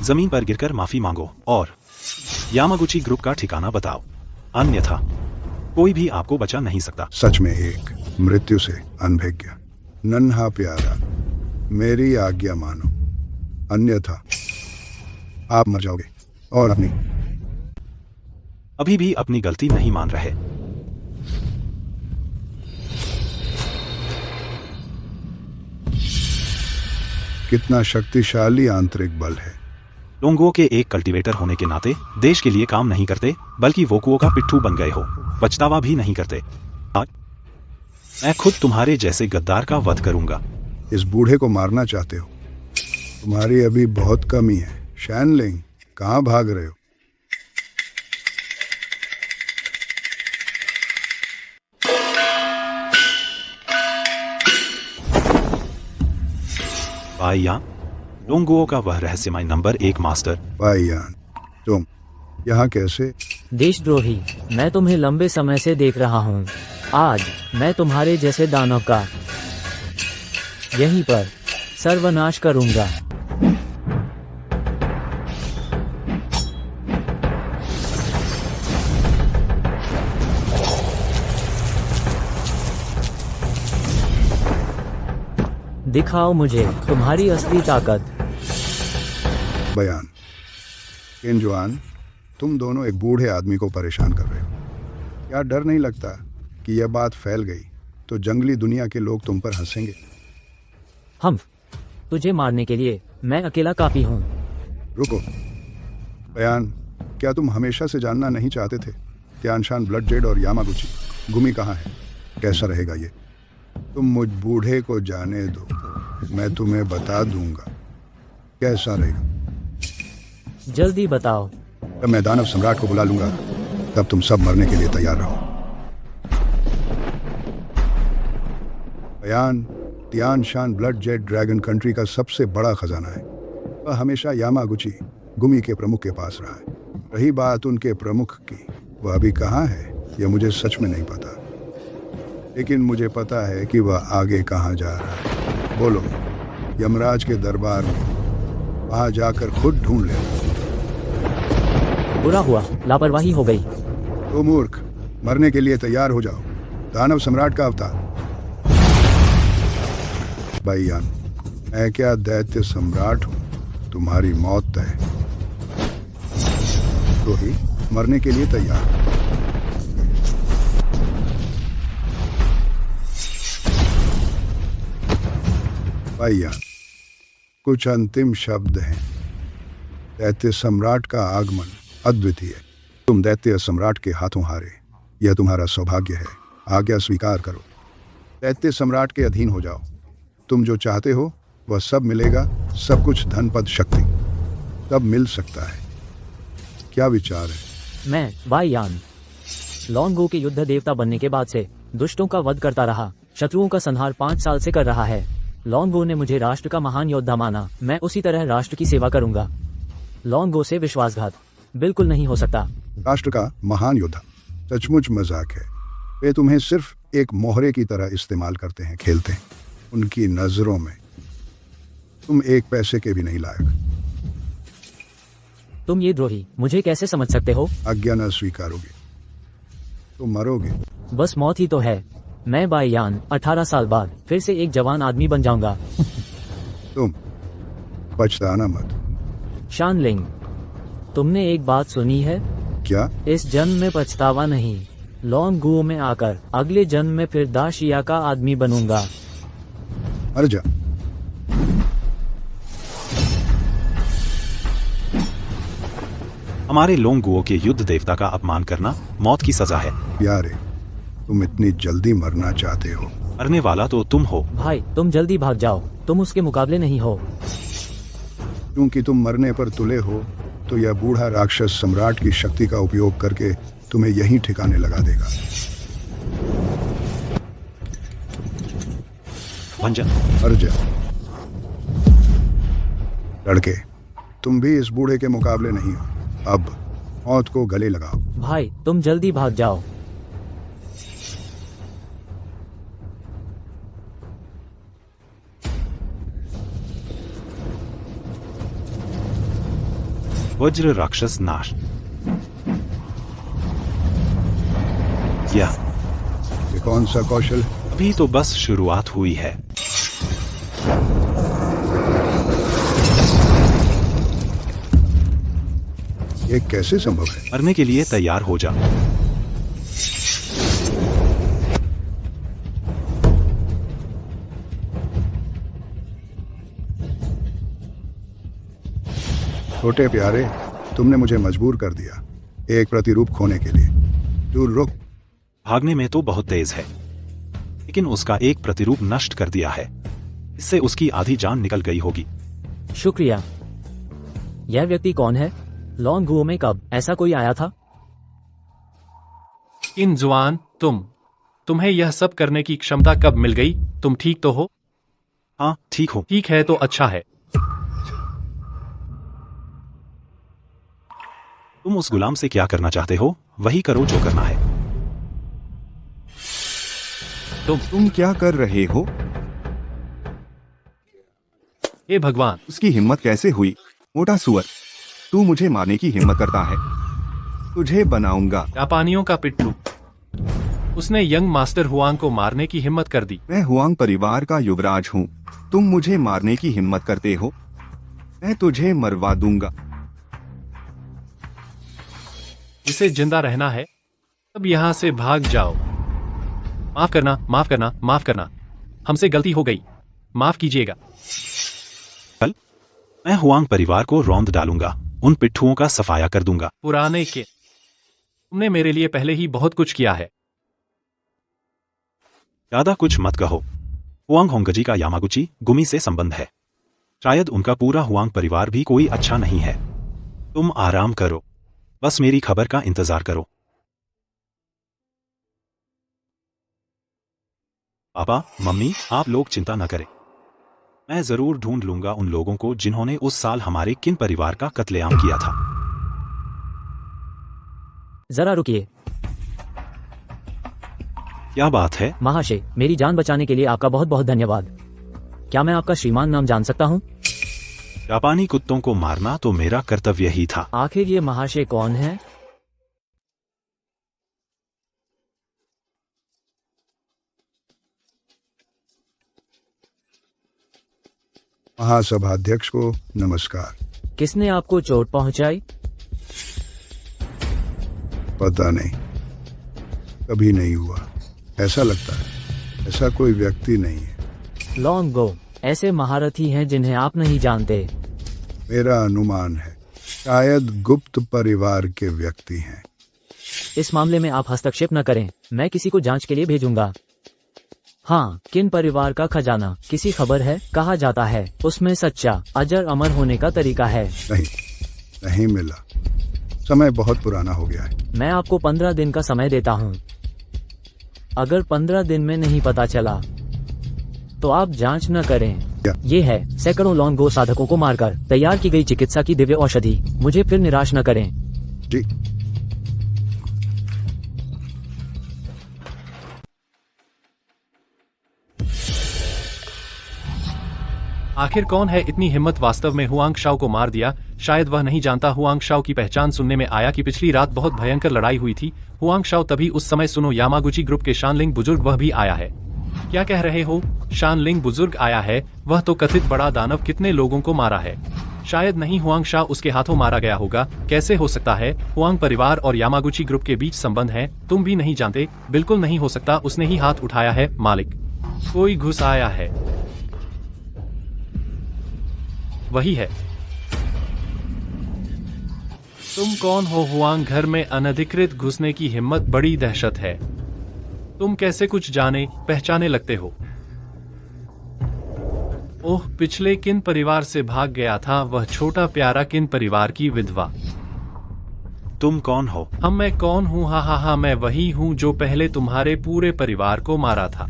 जमीन पर गिरकर माफी मांगो और यामागुची ग्रुप का ठिकाना बताओ, अन्यथा कोई भी आपको बचा नहीं सकता। सच में एक मृत्यु से अनभिज्ञ। नन्हा प्यारा, मेरी आज्ञा मानो, अन्यथा आप मर जाओगे। और अपनी अभी भी अपनी गलती नहीं मान रहे। कितना शक्तिशाली आंतरिक बल है। लोंगो के एक कल्टीवेटर होने के नाते देश के लिए काम नहीं करते, बल्कि वोकुओ का पिट्ठू बन गए हो, पछतावा भी नहीं करते। आज मैं खुद तुम्हारे जैसे गद्दार का वध करूंगा। इस बूढ़े को मारना चाहते हो? तुम्हारी अभी बहुत कमी है। शैनलिंग, कहाँ भाग रहे हो? भाईयान, लोंगुओ का वह रहस्यमय नंबर 1 मास्टर। भाईयान, तुम यहाँ कैसे? देशद्रोही, मैं तुम्हें लंबे समय से देख रहा हूँ। आज मैं तुम्हारे जैसे दानव का यहीं पर सर्वनाश करूंगा। दिखाओ मुझे तुम्हारी असली ताकत। बयान, किनजुआन, तुम दोनों एक बूढ़े आदमी को परेशान कर रहे हो। क्या डर नहीं लगता कि यह बात फैल गई तो जंगली दुनिया के लोग तुम पर हंसेंगे? हम तुझे मारने के लिए मैं अकेला काफी हूँ। रुको बयान, क्या तुम हमेशा से जानना नहीं चाहते थे? त्यानशान, ब्लड जेड और यामागुची गुमी कहाँ है? कैसा रहेगा ये? तुम मुझ बूढ़े को जाने दो, मैं तुम्हें बता दूंगा कैसा रहेगा। जल्दी बताओ। जब मैं दानव सम्राट को बुला लूंगा तब तुम सब मरने के लिए तैयार रहो। बयान, त्यानशान ब्लड जेट ड्रैगन कंट्री का सबसे बड़ा खजाना है। वह हमेशा यामागुची गुमी के प्रमुख के पास रहा है। रही बात उनके प्रमुख की, वह अभी कहाँ है यह मुझे सच में नहीं पता, लेकिन मुझे पता है कि वह आगे कहाँ जा रहा है। बोलो, यमराज के दरबार में, वहां जाकर खुद ढूंढ लेना। बुरा हुआ, लापरवाही हो गई। तो मूर्ख, मरने के लिए तैयार हो जाओ। दानव सम्राट का अवतार। भाईयान, मैं क्या दैत्य सम्राट हूं? तुम्हारी मौत तय। तो ही मरने के लिए तैयार। भाईयान, कुछ अंतिम शब्द हैं। दैत्य सम्राट का आगमन अद्वितीय। तुम दैत्य सम्राट के हाथों हारे, यह तुम्हारा सौभाग्य है। आज्ञा स्वीकार करो, दैत्य सम्राट के अधीन हो जाओ। तुम जो चाहते हो वह सब मिलेगा, सब कुछ, धन, पद, शक्ति, सब मिल सकता है। क्या विचार है? मैं वाईयान, लॉन्गो के युद्ध देवता बनने के बाद से दुष्टों का वध करता रहा, शत्रुओं का संहार 5 साल से कर रहा है। लॉन्गो ने मुझे राष्ट्र का महान योद्धा माना, मैं उसी तरह राष्ट्र की सेवा करूंगा। लॉन्गो से विश्वासघात बिल्कुल नहीं हो सकता। राष्ट्र का महान योद्धा सचमुच मजाक है। वे तुम्हें सिर्फ एक मोहरे की तरह इस्तेमाल करते हैं, खेलते हैं। उनकी नजरों में तुम एक पैसे के भी नहीं लायक। तुम ये द्रोही मुझे कैसे समझ सकते हो? आज्ञा न स्वीकारोगे तो मरोगे। बस मौत ही तो है। मैं बाईयान 18 साल बाद फिर से एक जवान आदमी बन जाऊंगा। तुम पछताना मत। शानलिंग, तुमने एक बात सुनी है? क्या? इस जन्म में पछतावा नहीं, लॉन्ग गुओ में आकर अगले जन्म में फिर दाशिया का आदमी बनूंगा। मर जा। हमारे लोंगुओ के युद्ध देवता का अपमान करना मौत की सजा है। यारे, तुम इतनी जल्दी मरना चाहते हो? मरने वाला तो तुम हो। भाई तुम जल्दी भाग जाओ, तुम उसके मुकाबले नहीं हो। क्योंकि तुम मरने पर तुले हो तो यह बूढ़ा राक्षस सम्राट की शक्ति का उपयोग करके तुम्हें यहीं ठिकाने लगा देगा। भंजन, मर जा। लड़के, तुम भी इस बूढ़े के मुकाबले नहीं हो। अब मौत को गले लगाओ। भाई तुम जल्दी भाग जाओ। वज्र राक्षस नाश। यह ये कौन सा कौशल? अभी तो बस शुरुआत हुई है। ये कैसे संभव है? मरने के लिए तैयार हो जा। छोटे प्यारे, तुमने मुझे मजबूर कर दिया एक प्रतिरूप खोने के लिए। तू रुक। भागने में तो बहुत तेज है, लेकिन उसका एक प्रतिरूप नष्ट कर दिया है। इससे उसकी आधी जान निकल गई होगी। शुक्रिया। यह व्यक्ति कौन है? लॉन्ग गुओ में कब ऐसा कोई आया था? इन जुआन, तुम्हें यह सब करने की क्षमता कब मिल गई? तुम ठीक तो हो? हाँ, ठीक हो। ठीक है तो अच्छा है। तुम उस गुलाम से क्या करना चाहते हो वही करो जो करना है। तुम क्या कर रहे हो? हे भगवान, उसकी हिम्मत कैसे हुई? मोटा सुअर, तू मुझे मारने की हिम्मत करता है। तुझे बनाऊंगा। जापानियों का पिट्ठू। उसने यंग मास्टर हुआंग को मारने की हिम्मत कर दी। मैं हुआंग परिवार का युवराज हूँ। तुम मुझे मारने की हिम्मत करते हो? मैं तुझे मरवा दूंगा। इसे जिंदा रहना है, अब यहाँ से भाग जाओ। माफ करना, माफ करना, माफ करना। हमसे गलती हो गई, माफ कीजिएगा। कल मैं हुआंग परिवार को रौंद डालूंगा, उन पिट्ठुओं का सफाया कर दूंगा। पुराने के तुमने मेरे लिए पहले ही बहुत कुछ किया है। ज्यादा कुछ मत कहो। हुआंग होंगजी का यामागुची गुमी से संबंध है। शायद उनका पूरा हुआंग परिवार भी कोई अच्छा नहीं है। तुम आराम करो, बस मेरी खबर का इंतजार करो। पापा, मम्मी, आप लोग चिंता न करें। मैं जरूर ढूंढ लूंगा उन लोगों को जिन्होंने उस साल हमारे किन परिवार का कत्लेआम किया था। जरा रुकिए। क्या बात है? महाशय, मेरी जान बचाने के लिए आपका बहुत बहुत धन्यवाद। क्या मैं आपका श्रीमान नाम जान सकता हूँ? जापानी कुत्तों को मारना तो मेरा कर्तव्य ही था। आखिर ये महाशय कौन है? महासभाध्यक्ष को नमस्कार। किसने आपको चोट पहुंचाई? पता नहीं, कभी नहीं हुआ। ऐसा लगता है ऐसा कोई व्यक्ति नहीं है। लॉन्ग गो ऐसे महारथी हैं जिन्हें आप नहीं जानते। मेरा अनुमान है शायद गुप्त परिवार के व्यक्ति हैं। इस मामले में आप हस्तक्षेप न करें, मैं किसी को जांच के लिए भेजूंगा। हाँ, किन परिवार का खजाना किसी खबर है? कहा जाता है उसमें सच्चा अजर अमर होने का तरीका है। नहीं मिला। समय बहुत पुराना हो गया है। मैं आपको 15 दिन का समय देता हूँ। अगर 15 दिन में नहीं पता चला तो आप जांच न करें। ये है सैकड़ों लॉन्ग गो साधकों को मारकर तैयार की गई चिकित्सा की दिव्य औषधि। मुझे फिर निराश न करें। जी। आखिर कौन है इतनी हिम्मत वास्तव में हुआंग शाओ को मार दिया? शायद वह नहीं जानता। हुआंग शाओ की पहचान सुनने में आया कि पिछली रात बहुत भयंकर लड़ाई हुई थी। हुआंग शाओ तभी उस समय सुनो यामागुची ग्रुप के शानलिंग बुजुर्ग वह भी आया है। क्या कह रहे हो? शानलिंग बुजुर्ग आया है, वह तो कथित बड़ा दानव कितने लोगों को मारा है। शायद नहीं हुआंग शाह उसके हाथों मारा गया होगा। कैसे हो सकता है? हुआंग परिवार और यामागुची ग्रुप के बीच संबंध है, तुम भी नहीं जानते? बिल्कुल नहीं हो सकता, उसने ही हाथ उठाया है। मालिक, कोई घुस आया है। वही है। तुम कौन हो? हुआंग, घर में अनधिकृत घुसने की हिम्मत बड़ी दहशत है। तुम कैसे कुछ जाने पहचाने लगते हो? ओह, पिछले किन परिवार से भाग गया था वह छोटा प्यारा, किन परिवार की विधवा। तुम कौन हो? मैं कौन हूँ? हा हा हा, मैं वही हूँ जो पहले तुम्हारे पूरे परिवार को मारा था।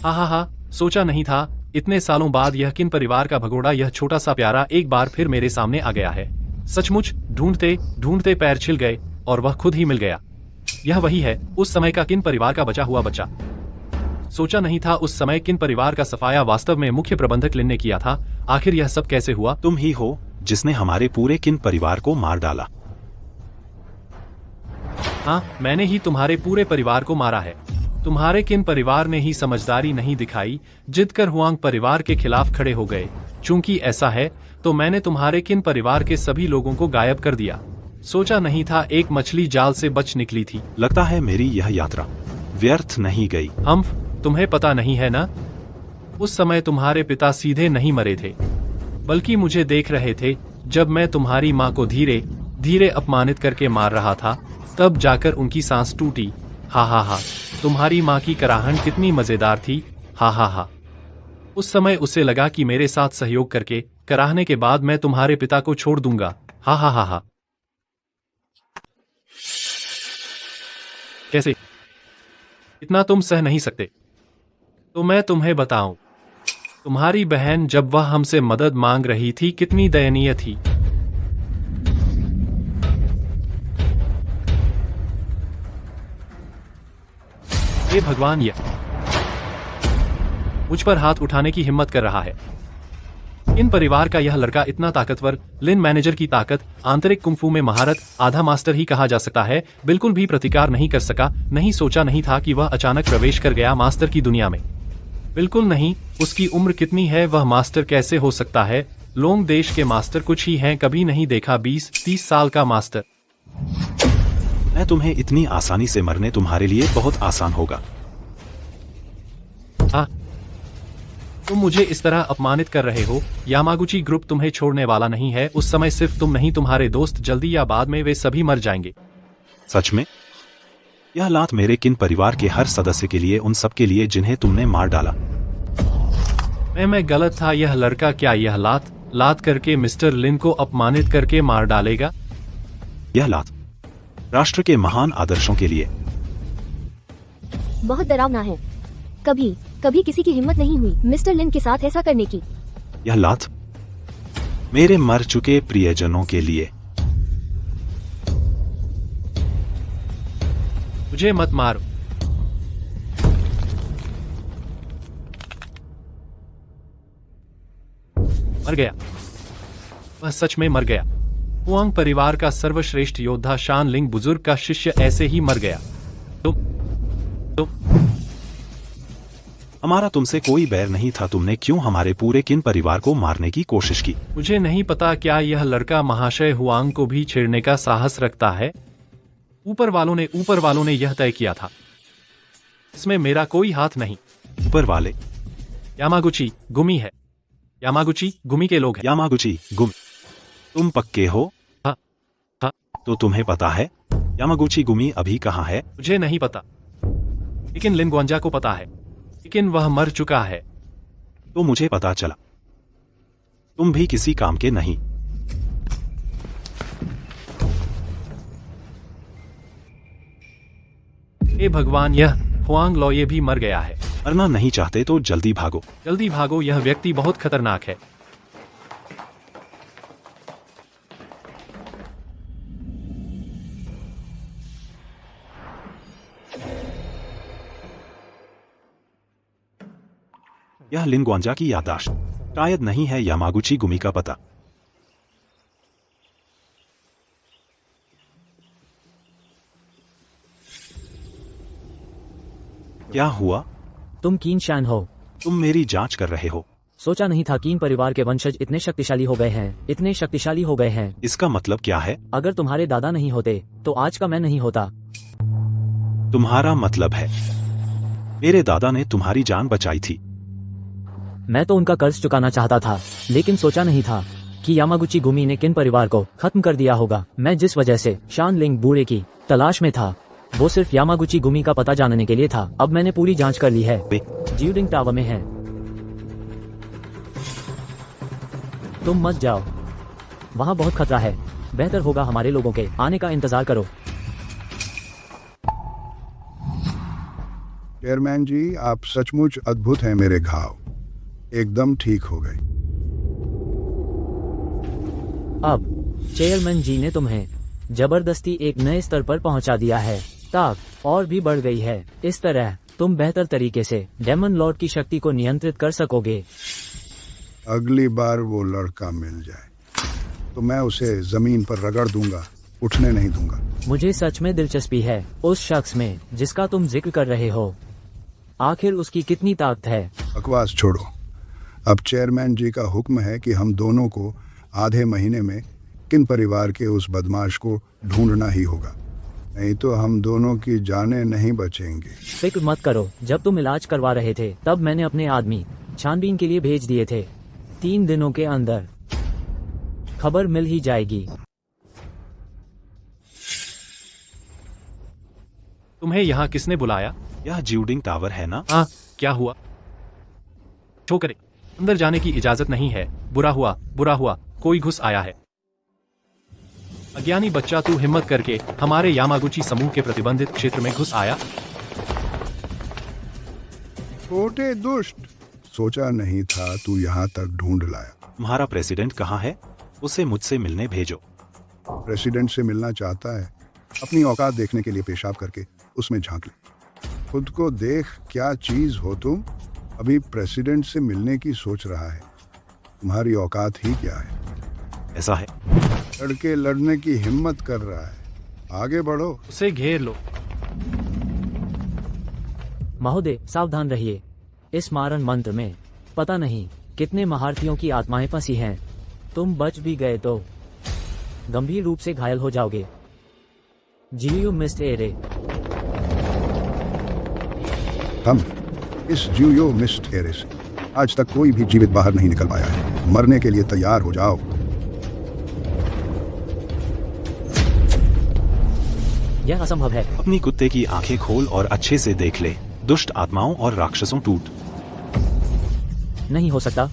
हा हा हा, सोचा नहीं था इतने सालों बाद यह किन परिवार का भगोड़ा, यह छोटा सा प्यारा एक बार फिर मेरे सामने आ गया है। सचमुच ढूंढते ढूंढते पैर छिल गए और वह खुद ही मिल गया। यह वही है, उस समय का किन परिवार का बचा हुआ बच्चा। सोचा नहीं था उस समय किन परिवार का सफाया वास्तव में मुख्य प्रबंधक लिन ने किया था। आखिर यह सब कैसे हुआ? तुम ही हो जिसने हमारे पूरे किन परिवार को मार डाला। हाँ, मैंने ही तुम्हारे पूरे परिवार को मारा है। तुम्हारे किन परिवार ने ही समझदारी नहीं दिखाई, जिद कर हुआंग परिवार के खिलाफ खड़े हो गए। चूंकि ऐसा है तो मैंने तुम्हारे किन परिवार के सभी लोगों को गायब कर दिया। सोचा नहीं था एक मछली जाल से बच निकली थी। लगता है मेरी यह यात्रा व्यर्थ नहीं गई। तुम्हें पता नहीं है ना, उस समय तुम्हारे पिता सीधे नहीं मरे थे, बल्कि मुझे देख रहे थे जब मैं तुम्हारी माँ को धीरे धीरे अपमानित करके मार रहा था, तब जाकर उनकी सांस टूटी। हा हा हा, तुम्हारी माँ की कराहन कितनी मजेदार थी। हा हा हा, उस समय उसे लगा कि मेरे साथ सहयोग करके कराहने के बाद मैं तुम्हारे पिता को छोड़ दूंगा। हा हा हा हा। कैसे? इतना तुम सह नहीं सकते? तो मैं तुम्हें बताऊं, तुम्हारी बहन जब वह हमसे मदद मांग रही थी कितनी दयनीय थी। हे भगवान, यह मुझ पर हाथ उठाने की हिम्मत कर रहा है। इन परिवार का यह लड़का इतना ताकतवर, लिन मैनेजर की ताकत, आंतरिक कुंफू में महारत, आधा मास्टर ही कहा जा सकता है, बिल्कुल भी प्रतिकार नहीं कर सका। नहीं सोचा नहीं था कि वह अचानक प्रवेश कर गया मास्टर की दुनिया में। बिल्कुल नहीं। उसकी उम्र कितनी है? वह मास्टर कैसे हो सकता है? लोंग देश के मास्टर कुछ ही हैं, कभी नहीं देखा 20-30 साल का मास्टर। मैं तुम्हें इतनी आसानी से मरने तुम्हारे लिए बहुत आसान होगा। हाँ, तुम मुझे इस तरह अपमानित कर रहे हो। यामागुची ग्रुप तुम्हें छोड़ने वाला नहीं है। उस समय सिर्फ तुम नहीं, तुम्हारे दोस्त जल्दी या बाद में वे सभी मर जाएंगे। सच में? यह लात मेरे किन परिवार के हर सदस्य के लिए, उन सब के लिए जिन्हें तुमने मार डाला। मैं गलत था। यह लड़का क्या यह लात करके मिस्टर लिन को अपमानित करके मार डालेगा? यह लात राष्ट्र के महान आदर्शों के लिए बहुत डरावना है। कभी कभी किसी की हिम्मत नहीं हुई मिस्टर लिन के साथ ऐसा करने की। यह लात मेरे मर चुके प्रियजनों के लिए। मुझे मत मारो। मर गया, वह सच में मर गया। हुआंग परिवार का सर्वश्रेष्ठ योद्धा शानलिंग बुजुर्ग का शिष्य ऐसे ही मर गया। तो हमारा तुमसे कोई बैर नहीं था, तुमने क्यों हमारे पूरे किन परिवार को मारने की कोशिश की? मुझे नहीं पता क्या यह लड़का महाशय हुआंग को भी छेड़ने का साहस रखता है। ऊपर वालों ने यह तय किया था, इसमें मेरा कोई हाथ नहीं। ऊपर वाले यामागुची गुमी है। यामागुची गुमी के लोग हैं। यामागुची गुमी, तुम पक्के हो? हाँ। तो तुम्हें पता है यामागुची गुमी अभी कहाँ है? मुझे नहीं पता, लेकिन लिन ग्वांजा को पता है, लेकिन वह मर चुका है। तो मुझे पता चला तुम भी किसी काम के नहीं। हे भगवान, यह हुआंग लॉये भी मर गया है। मरना नहीं चाहते तो जल्दी भागो। जल्दी भागो, यह व्यक्ति बहुत खतरनाक है। यह लिन ग्वांजा की याददाश्त, शायद नहीं है यामागुची गुमी का पता। क्या हुआ? तुम कीन शैन हो। तुम मेरी जांच कर रहे हो। सोचा नहीं था कीन परिवार के वंशज इतने शक्तिशाली हो गए हैं, इतने शक्तिशाली हो गए हैं। इसका मतलब क्या है? अगर तुम्हारे दादा नहीं होते तो आज का मैं नहीं होता। तुम्हारा मतलब है मेरे दादा ने तुम्हारी जान बचाई थी। मैं तो उनका कर्ज चुकाना चाहता था, लेकिन सोचा नहीं था कि यामागुची गुमी ने किन परिवार को खत्म कर दिया होगा। मैं जिस वजह से शानलिंग बूढ़े की तलाश में था, वो सिर्फ यामागुची गुमी का पता जानने के लिए था। अब मैंने पूरी जांच कर ली है। जियोडिंग टावर में है। तुम मत जाओ, वहाँ बहुत खतरा है। बेहतर होगा हमारे लोगों के आने का इंतजार करो। चेयरमैन जी, आप सचमुच अद्भुत हैं। मेरे घाव एकदम ठीक हो गए। अब चेयरमैन जी ने तुम्हें जबरदस्ती एक नए स्तर पर पहुंचा दिया है। ताकत और भी बढ़ गई है। इस तरह तुम बेहतर तरीके से डेमन लॉर्ड की शक्ति को नियंत्रित कर सकोगे। अगली बार वो लड़का मिल जाए तो मैं उसे जमीन पर रगड़ दूंगा, उठने नहीं दूंगा। मुझे सच में दिलचस्पी है उस शख्स में जिसका तुम जिक्र कर रहे हो। आखिर उसकी कितनी ताकत है? बकवास छोड़ो। अब चेयरमैन जी का हुक्म है कि हम दोनों को आधे महीने में किन परिवार के उस बदमाश को ढूंढना ही होगा, नहीं तो हम दोनों की जानें नहीं बचेंगी। फिक्र मत करो, जब तुम इलाज करवा रहे थे तब मैंने अपने आदमी छानबीन के लिए भेज दिए थे। 3 दिनों के अंदर खबर मिल ही जाएगी। तुम्हें यहाँ किसने बुलाया? यह जियोडिंग टावर है ना? हाँ, क्या हुआ? छोकरे, अंदर जाने की इजाजत नहीं है। बुरा हुआ, कोई घुस आया है। अज्ञानी बच्चा, तू हिम्मत करके हमारे यामागुची समूह के प्रतिबंधित क्षेत्र में घुस आया। छोटे दुष्ट, सोचा नहीं था तू यहाँ तक ढूंढ लाया। तुम्हारा प्रेसिडेंट कहाँ है? उसे मुझसे मिलने भेजो। प्रेसिडेंट से मिलना चाहता है? अपनी औकात देखने के लिए पेशाब करके उसमें झांक ले। खुद को देख, क्या चीज हो तुम। अभी प्रेसिडेंट से मिलने की सोच रहा है। तुम्हारी औकात ही क्या है? ऐसा है? लड़के लड़ने की हिम्मत कर रहा है। आगे बढ़ो। उसे घेर लो। महोदय, सावधान रहिए। इस मारण मंत्र में पता नहीं कितने महारथियों की आत्माएं फंसी हैं। तुम बच भी गए तो गंभीर रूप से घायल हो जाओगे। जियो मिस्टर एरे। हम इस जियो मिस्ट एरे से आज तक कोई भी जीवित बाहर नहीं निकल पाया है। मरने के लिए तैयार हो जाओ। यह असंभव है। अपनी कुत्ते की आंखें खोल और अच्छे से देख ले। दुष्ट आत्माओं और राक्षसों टूट। नहीं हो सकता।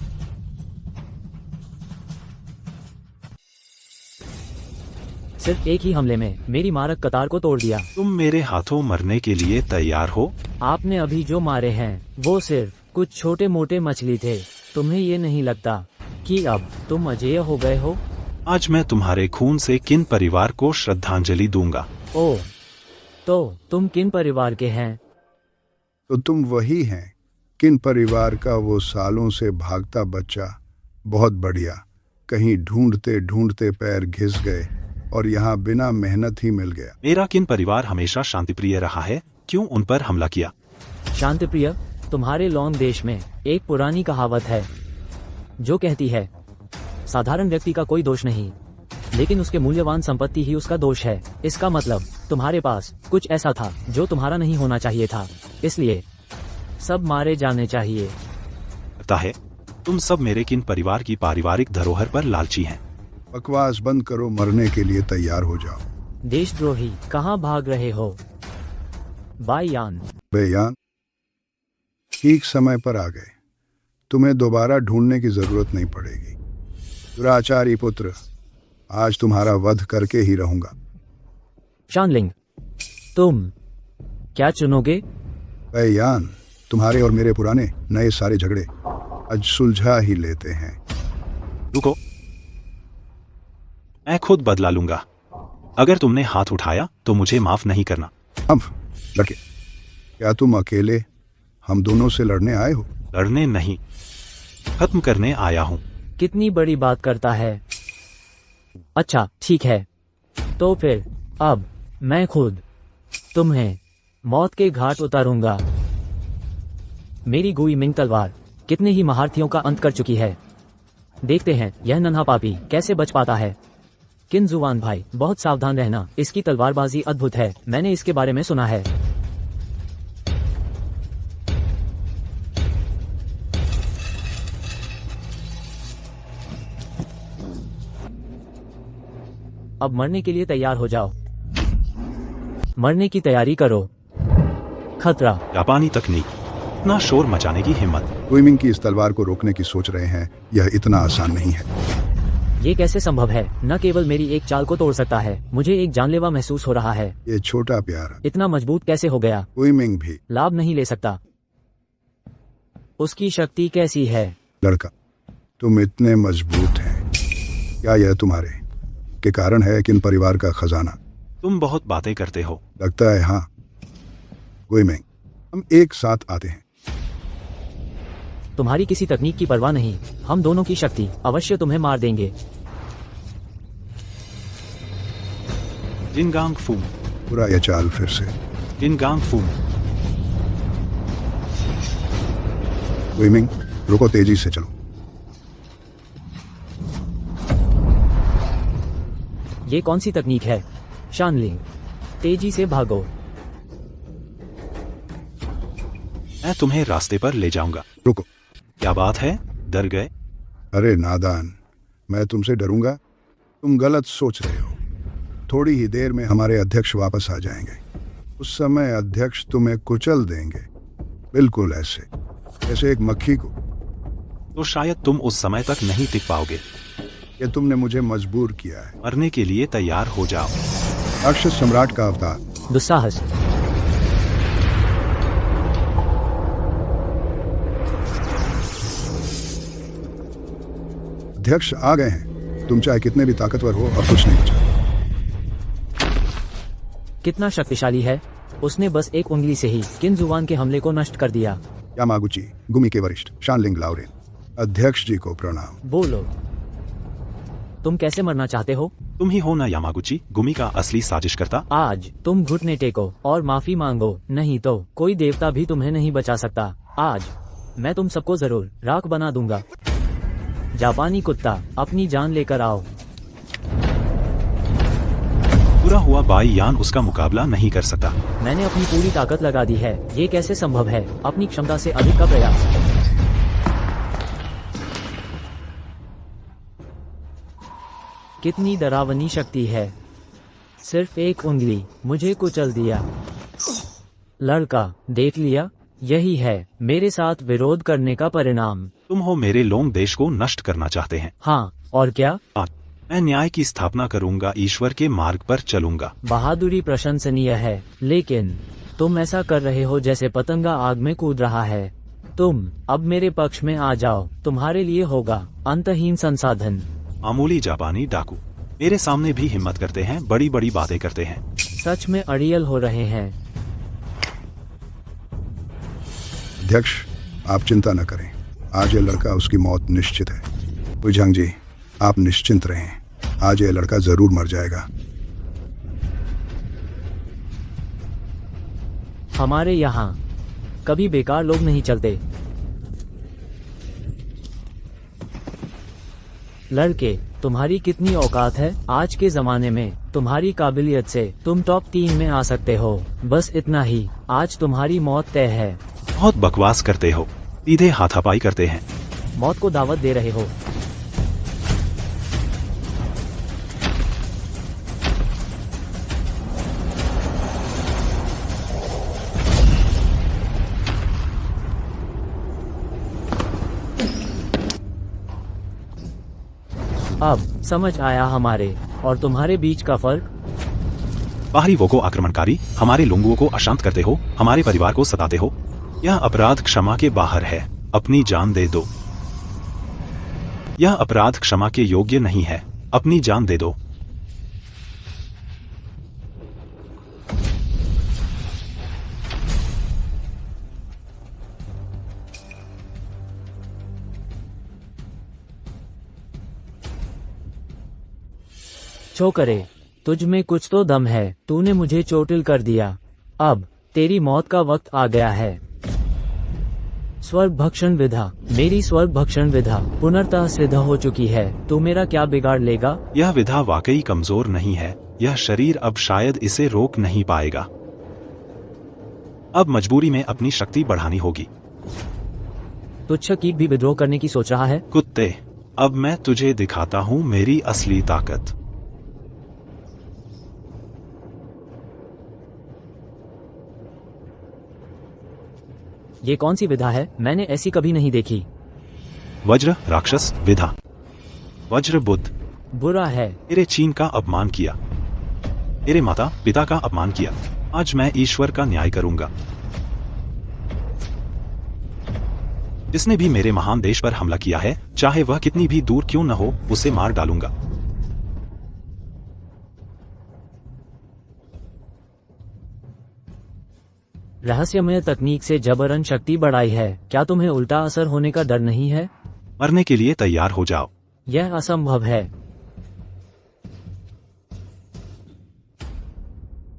सिर्फ एक ही हमले में मेरी मारक कतार को तोड़ दिया। तुम मेरे हाथों मरने के लिए तैयार हो? आपने अभी जो मारे हैं वो सिर्फ कुछ छोटे मोटे मछली थे। तुम्हें ये नहीं लगता कि अब तुम अजेय हो गए हो? आज मैं तुम्हारे खून से किन परिवार को श्रद्धांजलि दूंगा। ओह, तो तुम किन परिवार के हैं? तो तुम वही हैं, किन परिवार का वो सालों से भागता बच्चा। बहुत बढ़िया। कहीं ढूंढते ढूंढते पैर घिस गए और यहाँ बिना मेहनत ही मिल गया। मेरा किन परिवार हमेशा शांतिप्रिय रहा है, क्यों उन पर हमला किया? शांतिप्रिय? तुम्हारे लॉन्ग देश में एक पुरानी कहावत है जो कहती है साधारण व्यक्ति का कोई दोष नहीं, लेकिन उसके मूल्यवान संपत्ति ही उसका दोष है। इसका मतलब तुम्हारे पास कुछ ऐसा था जो तुम्हारा नहीं होना चाहिए था, इसलिए सब मारे जाने चाहिए। लगता है तुम सब मेरे किन परिवार की पारिवारिक धरोहर पर लालची हैं। बकवास बंद करो, मरने के लिए तैयार हो जाओ। देशद्रोही, कहाँ भाग रहे हो? बाईयान। बेयान, ठीक समय पर आ गए। तुम्हें दोबारा ढूंढने की जरूरत नहीं पड़ेगी। दुराचारी पुत्र, आज तुम्हारा वध करके ही रहूंगा। शानलिंग, तुम क्या चुनोगे? बेयान, तुम्हारे और मेरे पुराने नए सारे झगड़े आज सुलझा ही लेते हैं। रुको, मैं खुद बदला लूंगा। अगर तुमने हाथ उठाया तो मुझे माफ नहीं करना। अब लड़के, क्या तुम अकेले हम दोनों से लड़ने आए हो? लड़ने नहीं, खत्म करने आया हूँ। कितनी बड़ी बात करता है। अच्छा ठीक है, तो फिर अब मैं खुद तुम्हें मौत के घाट उतारूंगा। मेरी गुई मिंग तलवार कितने ही महारथियों का अंत कर चुकी है। देखते हैं यह नन्हा पापी कैसे बच पाता है। किन जुवान भाई, बहुत सावधान रहना, इसकी तलवारबाजी अद्भुत है, मैंने इसके बारे में सुना है। अब मरने के लिए तैयार हो जाओ। मरने की तैयारी करो। खतरा। जापानी तकनीक, इतना शोर मचाने की हिम्मत। गुइमिंग की इस तलवार को रोकने की सोच रहे हैं, यह इतना आसान नहीं है। ये कैसे संभव है? न केवल मेरी एक चाल को तोड़ सकता है, मुझे एक जानलेवा महसूस हो रहा है। ये छोटा प्यारा इतना मजबूत कैसे हो गया? गुइमिंग भी लाभ नहीं ले सकता। उसकी शक्ति कैसी है? लड़का, तुम इतने मजबूत हैं, क्या यह तुम्हारे के कारण है कि इन परिवार का खजाना? तुम बहुत बातें करते हो। लगता है हाँ। गुइमिंग, हम एक साथ आते हैं। तुम्हारी किसी तकनीक की परवाह नहीं, हम दोनों की शक्ति अवश्य तुम्हें मार देंगे। जिनगांग फू, पूरा यह चाल फिर से। जिनगांग फू, गुइमिंग, रुको, तेजी से चलो। ये कौन सी तकनीक है? शानलिंग, तेजी से भागो। मैं तुम्हें रास्ते पर ले जाऊंगा। रुको। क्या बात है, डर गए? अरे नादान, मैं तुमसे डरूंगा? तुम गलत सोच रहे हो। थोड़ी ही देर में हमारे अध्यक्ष वापस आ जाएंगे। उस समय अध्यक्ष तुम्हें कुचल देंगे, बिल्कुल ऐसे जैसे एक मक्खी को। तो शायद तुम उस समय तक नहीं टिक पाओगे। ये तुमने मुझे मजबूर किया है। मरने के लिए तैयार हो जाओ। राक्षस सम्राट का अवतार। दुस्साहस। अध्यक्ष आ गए हैं। तुम चाहे कितने भी ताकतवर हो, अब कुछ नहीं बचा। कितना शक्तिशाली है, उसने बस एक उंगली से ही किन जुवान के हमले को नष्ट कर दिया। यामागुची, गुमी के वरिष्ठ शानलिंग लाओरेन, अध्यक्ष जी को प्रणाम। बोलो, तुम कैसे मरना चाहते हो? तुम ही हो ना यामागुची, गुमी का असली साजिशकर्ता? आज तुम घुटने टेको और माफी मांगो, नहीं तो कोई देवता भी तुम्हें नहीं बचा सकता। आज मैं तुम सबको जरूर राख बना दूंगा। जापानी कुत्ता, अपनी जान लेकर आओ। पूरा हुआ बाई यान उसका मुकाबला नहीं कर सकता। मैंने अपनी पूरी ताकत लगा दी है, ये कैसे संभव है? अपनी क्षमता से अधिक का प्रयास। कितनी डरावनी शक्ति है, सिर्फ एक उंगली मुझे कुचल दिया। लड़का, देख लिया, यही है मेरे साथ विरोध करने का परिणाम। तुम हो मेरे लोंग देश को नष्ट करना चाहते हैं। हाँ, और क्या? मैं न्याय की स्थापना करूंगा, ईश्वर के मार्ग पर चलूंगा। बहादुरी प्रशंसनीय है, लेकिन तुम ऐसा कर रहे हो जैसे पतंगा आग में कूद रहा है। तुम अब मेरे पक्ष में आ जाओ, तुम्हारे लिए होगा अंतहीन संसाधन। मामूली जापानी डाकू मेरे सामने भी हिम्मत करते हैं, बड़ी बड़ी बातें करते हैं। सच में अड़ियल हो रहे हैं। अध्यक्ष, आप चिंता न करें, आज यह लड़का, उसकी मौत निश्चित है। बुझांग जी, आप निश्चिंत रहें, आज यह लड़का जरूर मर जाएगा। हमारे यहाँ कभी बेकार लोग नहीं चलते। लड़के, तुम्हारी कितनी औकात है? आज के जमाने में तुम्हारी काबिलियत से तुम टॉप 3 में आ सकते हो। बस इतना ही, आज तुम्हारी मौत तय है। बहुत बकवास करते हो, सीधे हाथापाई करते हैं। मौत को दावत दे रहे हो। अब समझ आया हमारे और तुम्हारे बीच का फर्क। बाहरी वो को आक्रमणकारी, हमारे लोगों को अशांत करते हो, हमारे परिवार को सताते हो। यह अपराध क्षमा के बाहर है, अपनी जान दे दो। यह अपराध क्षमा के योग्य नहीं है, अपनी जान दे दो। छोकरे, तुझ में कुछ तो दम है, तूने मुझे चोटिल कर दिया। अब तेरी मौत का वक्त आ गया है। स्वर्ग भक्षण विधा, मेरी स्वर्ग भक्षण विधा पुनर्तः सिद्ध हो चुकी है, तो मेरा क्या बिगाड़ लेगा? यह विधा वाकई कमजोर नहीं है, यह शरीर अब शायद इसे रोक नहीं पाएगा। अब मजबूरी में अपनी शक्ति बढ़ानी होगी। तुच्छ कीट भी विद्रोह करने की सोच रहा है। कुत्ते, अब मैं तुझे दिखाता हूँ मेरी असली ताकत। ये कौन सी विधा है? मैंने ऐसी कभी नहीं देखी। वज्र राक्षस विधा। वज्र बुद्ध, बुरा है। मेरे चीन का अपमान किया, मेरे माता पिता का अपमान किया। आज मैं ईश्वर का न्याय करूंगा। जिसने भी मेरे महान देश पर हमला किया है, चाहे वह कितनी भी दूर क्यों न हो, उसे मार डालूंगा। रहस्यमय तकनीक से जबरन शक्ति बढ़ाई है, क्या तुम्हें उल्टा असर होने का डर नहीं है? मरने के लिए तैयार हो जाओ। यह असंभव है।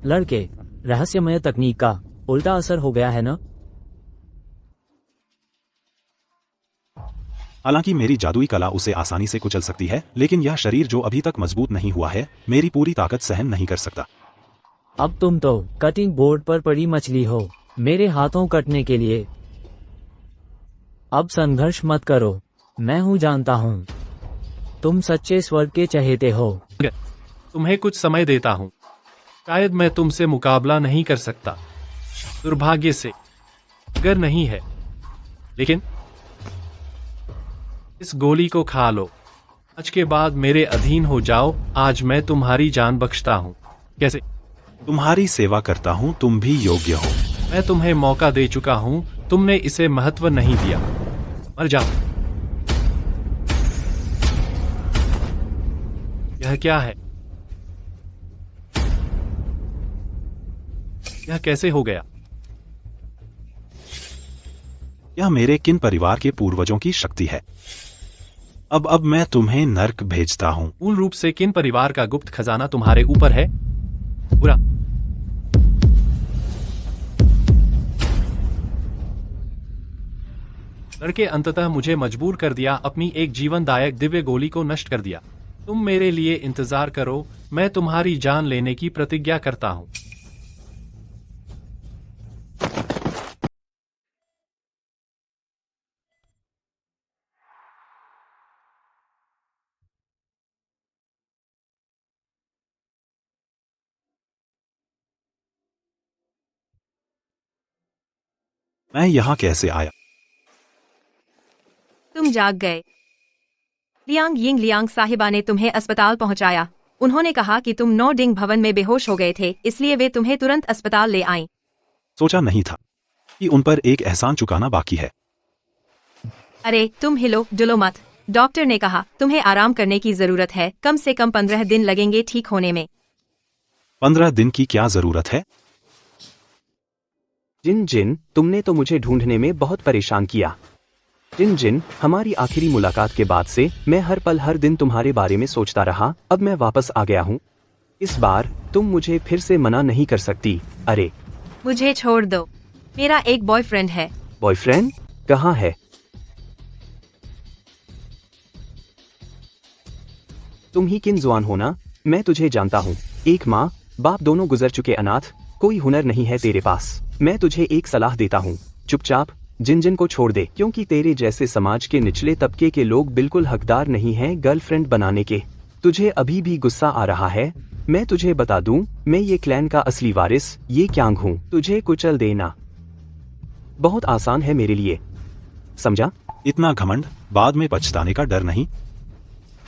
लड़के, रहस्यमय तकनीक का उल्टा असर हो गया है ना? हालांकि मेरी जादुई कला उसे आसानी से कुचल सकती है, लेकिन यह शरीर जो अभी तक मजबूत नहीं हुआ है, मेरी पूरी ताकत सहन नहीं कर सकता। अब तुम तो कटिंग बोर्ड पर पड़ी मछली हो, मेरे हाथों कटने के लिए। अब संघर्ष मत करो, मैं हूं जानता हूं, तुम सच्चे स्वर्ग के चहेते हो। तुम्हें कुछ समय देता हूँ, शायद मैं तुमसे मुकाबला नहीं कर सकता, दुर्भाग्य से, अगर नहीं है। लेकिन इस गोली को खा लो, आज के बाद मेरे अधीन हो जाओ। आज मैं तुम्हारी जान बख्शता हूँ। कैसे? तुम्हारी सेवा करता हूँ, तुम भी योग्य हो। मैं तुम्हें मौका दे चुका हूँ, तुमने इसे महत्व नहीं दिया। मर जाओ। यह क्या है? यह कैसे हो गया? यह मेरे किन परिवार के पूर्वजों की शक्ति है। अब मैं तुम्हें नर्क भेजता हूँ। मूल रूप से किन परिवार का गुप्त खजाना तुम्हारे ऊपर है? बुरा। लड़के, अंततः मुझे मजबूर कर दिया, अपनी एक जीवनदायक दिव्य गोली को नष्ट कर दिया। तुम मेरे लिए इंतजार करो, मैं तुम्हारी जान लेने की प्रतिज्ञा करता हूं। मैं यहाँ कैसे आया? तुम जाग गए। लियांग यिंग लियांग साहिबा ने तुम्हें अस्पताल पहुंचाया। उन्होंने कहा कि तुम नोडिंग भवन में बेहोश हो गए थे, इसलिए वे तुम्हें तुरंत अस्पताल ले आए। सोचा नहीं था कि उन पर एक एहसान चुकाना बाकी है। अरे तुम हिलो डुलो मत। डॉक्टर ने कहा तुम्हें आराम करने की जरूरत है, कम से कम 15 दिन लगेंगे ठीक होने में। 15 दिन की क्या जरूरत है? जिन जिन, तुमने तो मुझे ढूंढने में बहुत परेशान किया। जिन जिन, हमारी आखिरी मुलाकात के बाद से मैं हर पल हर दिन तुम्हारे बारे में सोचता रहा। अब मैं वापस आ गया हूँ। इस बार तुम मुझे फिर से मना नहीं कर सकती। अरे मुझे छोड़ दो, मेरा एक बॉयफ्रेंड है। बॉयफ्रेंड कहाँ है? तुम ही किन जुआन हो ना, मैं तुझे जानता हूँ। एक माँ बाप दोनों गुजर चुके अनाथ, कोई हुनर नहीं है तेरे पास। मैं तुझे एक सलाह देता हूँ, चुपचाप जिन जिन को छोड़ दे, क्योंकि तेरे जैसे समाज के निचले तबके के लोग बिल्कुल हकदार नहीं हैं गर्लफ्रेंड बनाने के। तुझे अभी भी गुस्सा आ रहा है? मैं तुझे बता दूं, मैं ये क्लैन का असली वारिस ये क्यांग हूँ। तुझे कुचल देना बहुत आसान है मेरे लिए, समझा? इतना घमंड, बाद में पछताने का डर नहीं।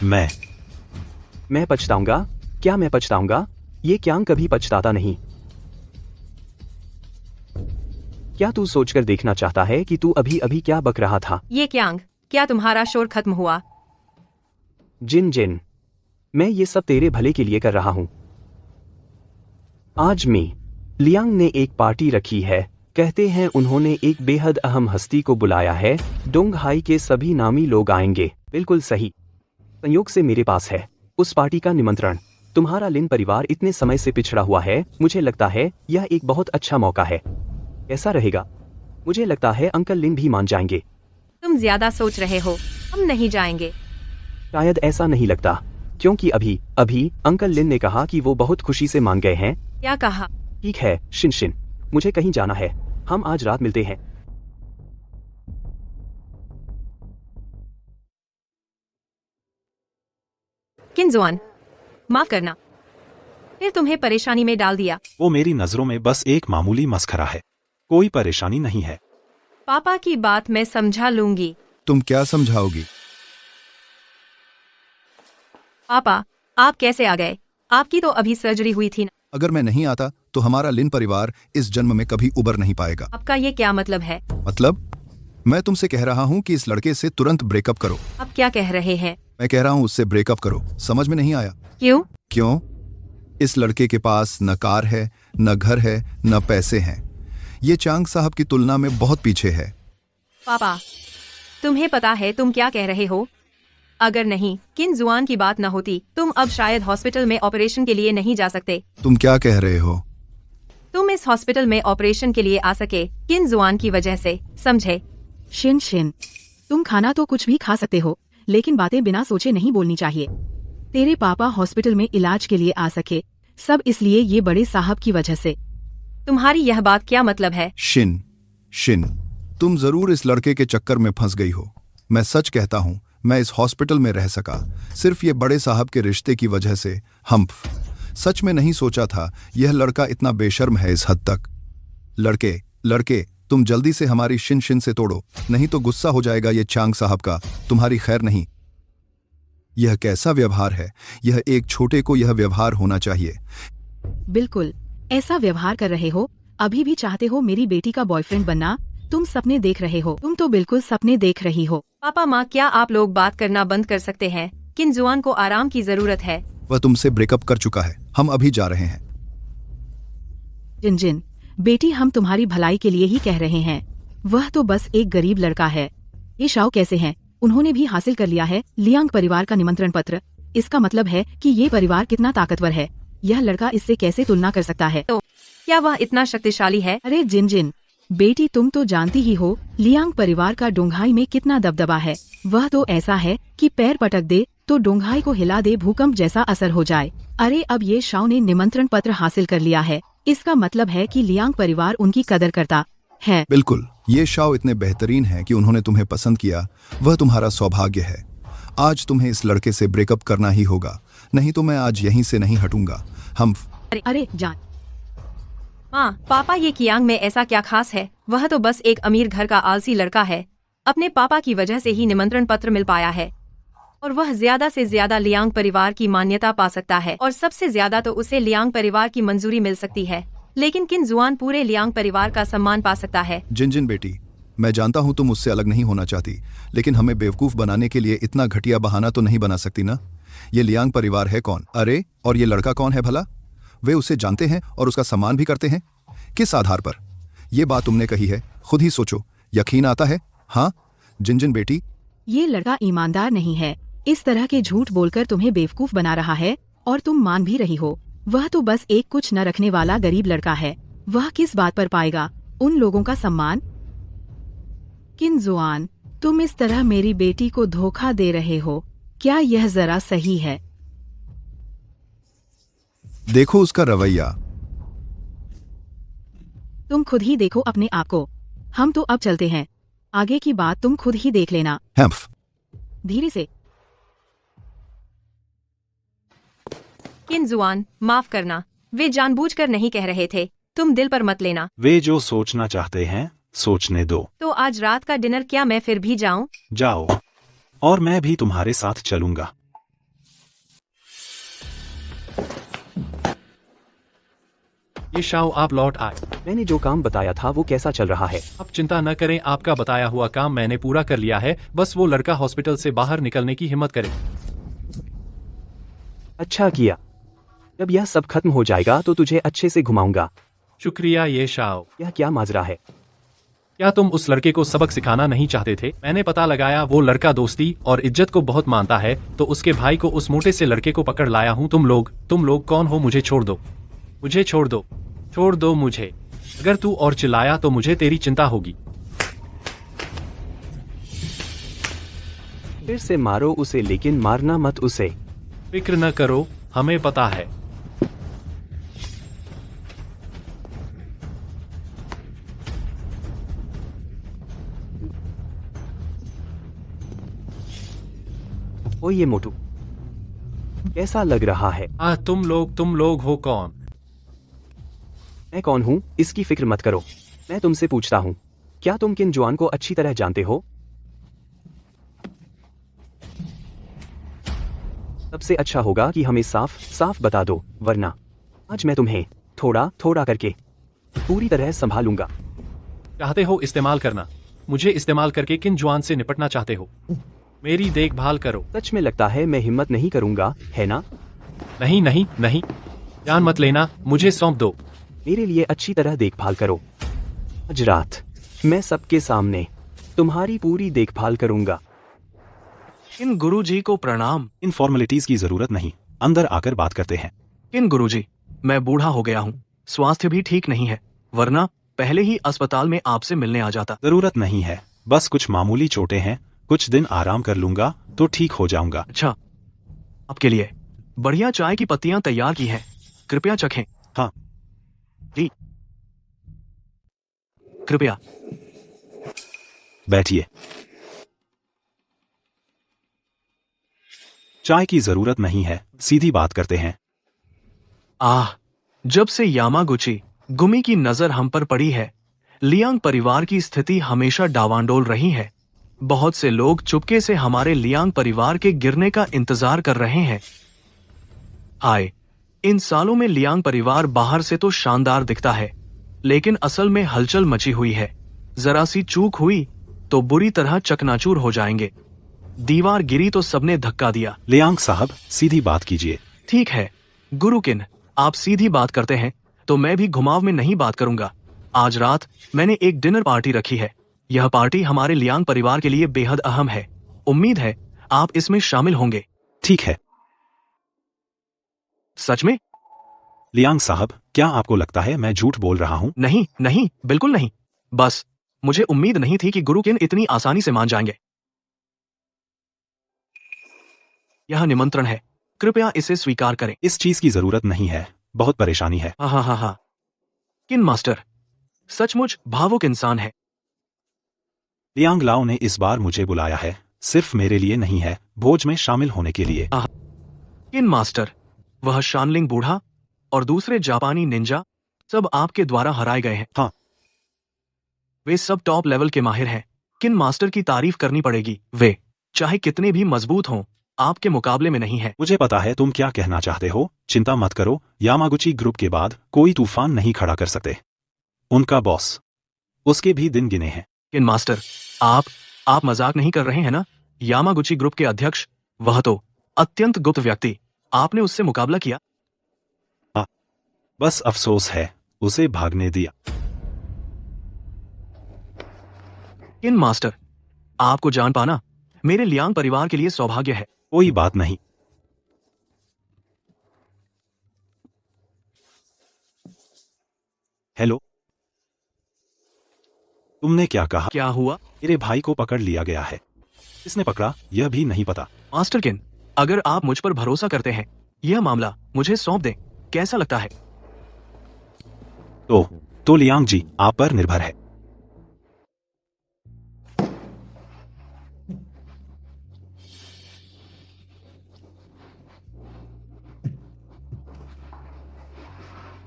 मैं पछताऊंगा? क्या मैं पछताऊंगा? ये क्यांग कभी पछताता नहीं। क्या तू सोचकर देखना चाहता है कि तू अभी अभी क्या बक रहा था? ये क्यांग, क्या तुम्हारा शोर खत्म हुआ? जिन जिन, मैं ये सब तेरे भले के लिए कर रहा हूँ। आज मी लियांग ने एक पार्टी रखी है। कहते हैं उन्होंने एक बेहद अहम हस्ती को बुलाया है। डोंगहाई के सभी नामी लोग आएंगे। बिल्कुल सही, संयोग से मेरे पास है उस पार्टी का निमंत्रण। तुम्हारा लिन परिवार इतने समय से पिछड़ा हुआ है, मुझे लगता है यह एक बहुत अच्छा मौका है। कैसा रहेगा? मुझे लगता है अंकल लिन भी मान जाएंगे। तुम ज्यादा सोच रहे हो, हम नहीं जाएंगे। शायद ऐसा नहीं लगता, क्योंकि अभी अंकल लिन ने कहा कि वो बहुत खुशी से मान गए हैं। क्या कहा? ठीक है शिन, मुझे कहीं जाना है, हम आज रात मिलते हैं। किनजुआन, माफ करना, फिर तुम्हें परेशानी में डाल दिया। वो मेरी नजरों में बस एक मामूली मस्खरा है, कोई परेशानी नहीं है। पापा की बात मैं समझा लूंगी। तुम क्या समझाओगी? पापा, आप कैसे आ गए? आपकी तो अभी सर्जरी हुई थी ना। अगर मैं नहीं आता तो हमारा लिन परिवार इस जन्म में कभी उबर नहीं पाएगा। आपका ये क्या मतलब है? मतलब? मैं तुमसे कह रहा हूँ कि इस लड़के से तुरंत ब्रेकअप करो। आप क्या कह रहे हैं? मैं कह रहा हूँ उससे ब्रेकअप करो। समझ में नहीं आया? क्यों? क्यों? इस लड़के के पास न कार है, न घर है, न पैसे हैं। ये चांग साहब की तुलना में बहुत पीछे है। पापा, तुम्हें पता है तुम क्या कह रहे हो? अगर नहीं किनजुआन की बात न होती, तुम अब शायद हॉस्पिटल में ऑपरेशन के लिए नहीं जा सकते। तुम क्या कह रहे हो? तुम इस हॉस्पिटल में ऑपरेशन के लिए आ सके किनजुआन की वजह से, समझे? शिन, तुम खाना तो कुछ भी खा सकते हो, लेकिन बातें बिना सोचे नहीं बोलनी चाहिए। तेरे पापा हॉस्पिटल में इलाज के लिए आ सके, सब इसलिए ये बड़े साहब की वजह से। तुम्हारी यह बात क्या मतलब है? शिन, तुम जरूर इस लड़के के चक्कर में फंस गई हो। मैं सच कहता हूँ, मैं इस हॉस्पिटल में रह सका सिर्फ ये बड़े साहब के रिश्ते की वजह से। हम्फ, सच में नहीं सोचा था यह लड़का इतना बेशर्म है इस हद तक। लड़के, तुम जल्दी से हमारी शिन से तोड़ो, नहीं तो गुस्सा हो जाएगा ये चांग साहब का, तुम्हारी खैर नहीं। यह कैसा व्यवहार है? यह एक छोटे को यह व्यवहार होना चाहिए। बिल्कुल ऐसा व्यवहार कर रहे हो। अभी भी चाहते हो मेरी बेटी का बॉयफ्रेंड बनना? तुम सपने देख रहे हो, तुम तो बिल्कुल सपने देख रही हो। पापा माँ, क्या आप लोग बात करना बंद कर सकते हैं? किनजुआन को आराम की जरूरत है। वह तुमसे ब्रेकअप कर चुका है, हम अभी जा रहे हैं। जिन, बेटी हम तुम्हारी भलाई के लिए ही कह रहे हैं। वह तो बस एक गरीब लड़का है। ये शाओ कैसे हैं? उन्होंने भी हासिल कर लिया है लियांग परिवार का निमंत्रण पत्र। इसका मतलब है कि ये परिवार कितना ताकतवर है। यह लड़का इससे कैसे तुलना कर सकता है? तो क्या वह इतना शक्तिशाली है? अरे जिन, बेटी तुम तो जानती ही हो लियांग परिवार का डोंघाई में कितना दबदबा है। वह तो ऐसा है कि पैर पटक दे तो डोंघाई को हिला दे, भूकंप जैसा असर हो जाए। अरे अब ये शाओ ने निमंत्रण पत्र हासिल कर लिया है, इसका मतलब है कि लियांग परिवार उनकी कदर करता है। बिल्कुल, ये शाओ इतने बेहतरीन हैं कि उन्होंने तुम्हें पसंद किया। वह तुम्हारा सौभाग्य है। आज तुम्हें इस लड़के से ब्रेकअप करना ही होगा, नहीं तो मैं आज यहीं से नहीं हटूंगा। हम अरे जान। माँ, पापा, ये कियांग में ऐसा क्या खास है? वह तो बस एक अमीर घर का आलसी लड़का है। अपने पापा की वजह से ही निमंत्रण पत्र मिल पाया है और वह ज्यादा से ज्यादा लियांग परिवार की मान्यता पा सकता है और सबसे ज्यादा तो उसे लियांग परिवार की मंजूरी मिल सकती है। लेकिन किनजुआन पूरे लियांग परिवार का सम्मान पा सकता है। जिन बेटी, मैं जानता हूँ तुम मुझसे अलग नहीं होना चाहती, लेकिन हमें बेवकूफ बनाने के लिए इतना घटिया बहाना तो नहीं बना सकती ना। ये लियांग परिवार है कौन? अरे और ये लड़का कौन है भला? वे उसे जानते हैं और उसका सम्मान भी करते हैं। किस आधार पर? ये बात तुमने कही है, खुद ही सोचो। यकीन आता है? हाँ जिन बेटी, ये लड़का ईमानदार नहीं है। इस तरह के झूठ बोलकर तुम्हें बेवकूफ बना रहा है और तुम मान भी रही हो। वह तो बस एक कुछ न रखने वाला गरीब लड़का है। वह किस बात पर पाएगा उन लोगों का सम्मान? किनजुआन, तुम इस तरह मेरी बेटी को धोखा दे रहे हो, क्या यह जरा सही है? देखो उसका रवैया। तुम खुद ही देखो अपने आप को। हम तो अब चलते हैं, आगे की बात तुम खुद ही देख लेना। हैम्फ। धीरे से। किनजुआन, माफ करना, वे जानबूझकर नहीं कह रहे थे, तुम दिल पर मत लेना। वे जो सोचना चाहते हैं सोचने दो। तो आज रात का डिनर क्या मैं फिर भी जाऊं? जाओ, और मैं भी तुम्हारे साथ चलूंगा। ये शाओ, आप लौट आए। मैंने जो काम बताया था वो कैसा चल रहा है? आप चिंता न करें, आपका बताया हुआ काम मैंने पूरा कर लिया है। बस वो लड़का हॉस्पिटल से बाहर निकलने की हिम्मत करे। अच्छा किया। जब यह सब खत्म हो जाएगा तो तुझे अच्छे से घुमाऊंगा। शुक्रिया ये शाओ। यह क्या माजरा है? क्या तुम उस लड़के को सबक सिखाना नहीं चाहते थे? मैंने पता लगाया वो लड़का दोस्ती और इज्जत को बहुत मानता है, तो उसके भाई को उस मोटे से लड़के को पकड़ लाया हूँ। तुम लोग कौन हो? मुझे छोड़ दो, मुझे छोड़ दो, छोड़ दो मुझे। अगर तू और चिल्लाया तो मुझे तेरी चिंता होगी। फिर से मारो उसे, लेकिन मारना मत उसे। फिक्र न करो, हमें पता है। ओ ये मोटू, कैसा लग रहा है? तुम लोग हो कौन? मैं कौन हूँ इसकी फिक्र मत करो। मैं तुमसे पूछता हूँ, क्या तुम किन जुआन को अच्छी तरह जानते हो? सबसे अच्छा होगा कि हमें साफ साफ बता दो, वरना आज मैं तुम्हें थोड़ा थोड़ा करके पूरी तरह संभालूंगा। चाहते हो इस्तेमाल करना? मुझे इस्तेमाल करके किन जुआन से निपटना चाहते हो? मेरी देखभाल करो। सच में लगता है मैं हिम्मत नहीं करूंगा, है ना? नहीं नहीं नहीं, जान मत लेना, मुझे सौंप दो। मेरे लिए अच्छी तरह देखभाल करो। आज रात मैं सबके सामने तुम्हारी पूरी देखभाल करूंगा। इन गुरुजी को प्रणाम। इन फॉर्मेलिटीज की जरूरत नहीं, अंदर आकर बात करते हैं। इन गुरुजी, मैं बूढ़ा हो गया हूँ, स्वास्थ्य भी ठीक नहीं है, वरना पहले ही अस्पताल में आपसे मिलने आ जाता। जरूरत नहीं है, बस कुछ मामूली चोटें हैं, कुछ दिन आराम कर लूंगा तो ठीक हो जाऊंगा। अच्छा, आपके लिए बढ़िया चाय की पत्तियां तैयार की हैं, कृपया चखें। हाँ जी, कृपया बैठिए। चाय की जरूरत नहीं है, सीधी बात करते हैं। जब से यामागुची गुमी की नजर हम पर पड़ी है, लियांग परिवार की स्थिति हमेशा डावांडोल रही है। बहुत से लोग चुपके से हमारे लियांग परिवार के गिरने का इंतजार कर रहे हैं। इन सालों में लियांग परिवार बाहर से तो शानदार दिखता है, लेकिन असल में हलचल मची हुई है। जरा सी चूक हुई तो बुरी तरह चकनाचूर हो जाएंगे। दीवार गिरी तो सबने धक्का दिया। लियांग साहब, सीधी बात कीजिए। ठीक है गुरुकिन, आप सीधी बात करते हैं तो मैं भी घुमाव में नहीं बात करूंगा। आज रात मैंने एक डिनर पार्टी रखी है। यह पार्टी हमारे लियांग परिवार के लिए बेहद अहम है। उम्मीद है आप इसमें शामिल होंगे। ठीक है। सच में? लियांग साहब, क्या आपको लगता है मैं झूठ बोल रहा हूँ? नहीं नहीं, बिल्कुल नहीं। बस मुझे उम्मीद नहीं थी कि गुरुकिन इतनी आसानी से मान जाएंगे। यह निमंत्रण है, कृपया इसे स्वीकार करें। इस चीज की जरूरत नहीं है, बहुत परेशानी है। हाँ। किन मास्टर सचमुच भावुक इंसान है। लियांग लाओ ने इस बार मुझे बुलाया है, सिर्फ मेरे लिए नहीं है, भोज में शामिल होने के लिए। किन मास्टर, वह शानलिंग बूढ़ा और दूसरे जापानी निंजा सब आपके द्वारा हराए गए हैं। हाँ, वे सब टॉप लेवल के माहिर हैं। किन मास्टर की तारीफ करनी पड़ेगी। वे चाहे कितने भी मजबूत हों, आपके मुकाबले में नहीं है। मुझे पता है तुम क्या कहना चाहते हो। चिंता मत करो, यामागुची ग्रुप के बाद कोई तूफान नहीं खड़ा कर सकते। उनका बॉस, उसके भी दिन गिने हैं। किन मास्टर, आप मजाक नहीं कर रहे हैं ना? यामागुची ग्रुप के अध्यक्ष, वह तो अत्यंत गुप्त व्यक्ति, आपने उससे मुकाबला किया? हाँ, बस अफसोस है उसे भागने दिया। किन मास्टर, आपको जान पाना मेरे लियांग परिवार के लिए सौभाग्य है। कोई बात नहीं। हेलो, तुमने क्या कहा? क्या हुआ? मेरे भाई को पकड़ लिया गया है। किसने पकड़ा यह भी नहीं पता। मास्टर किन, अगर आप मुझ पर भरोसा करते हैं, यह मामला मुझे सौंप दें, कैसा लगता है? तो लियांग जी, आप पर निर्भर है।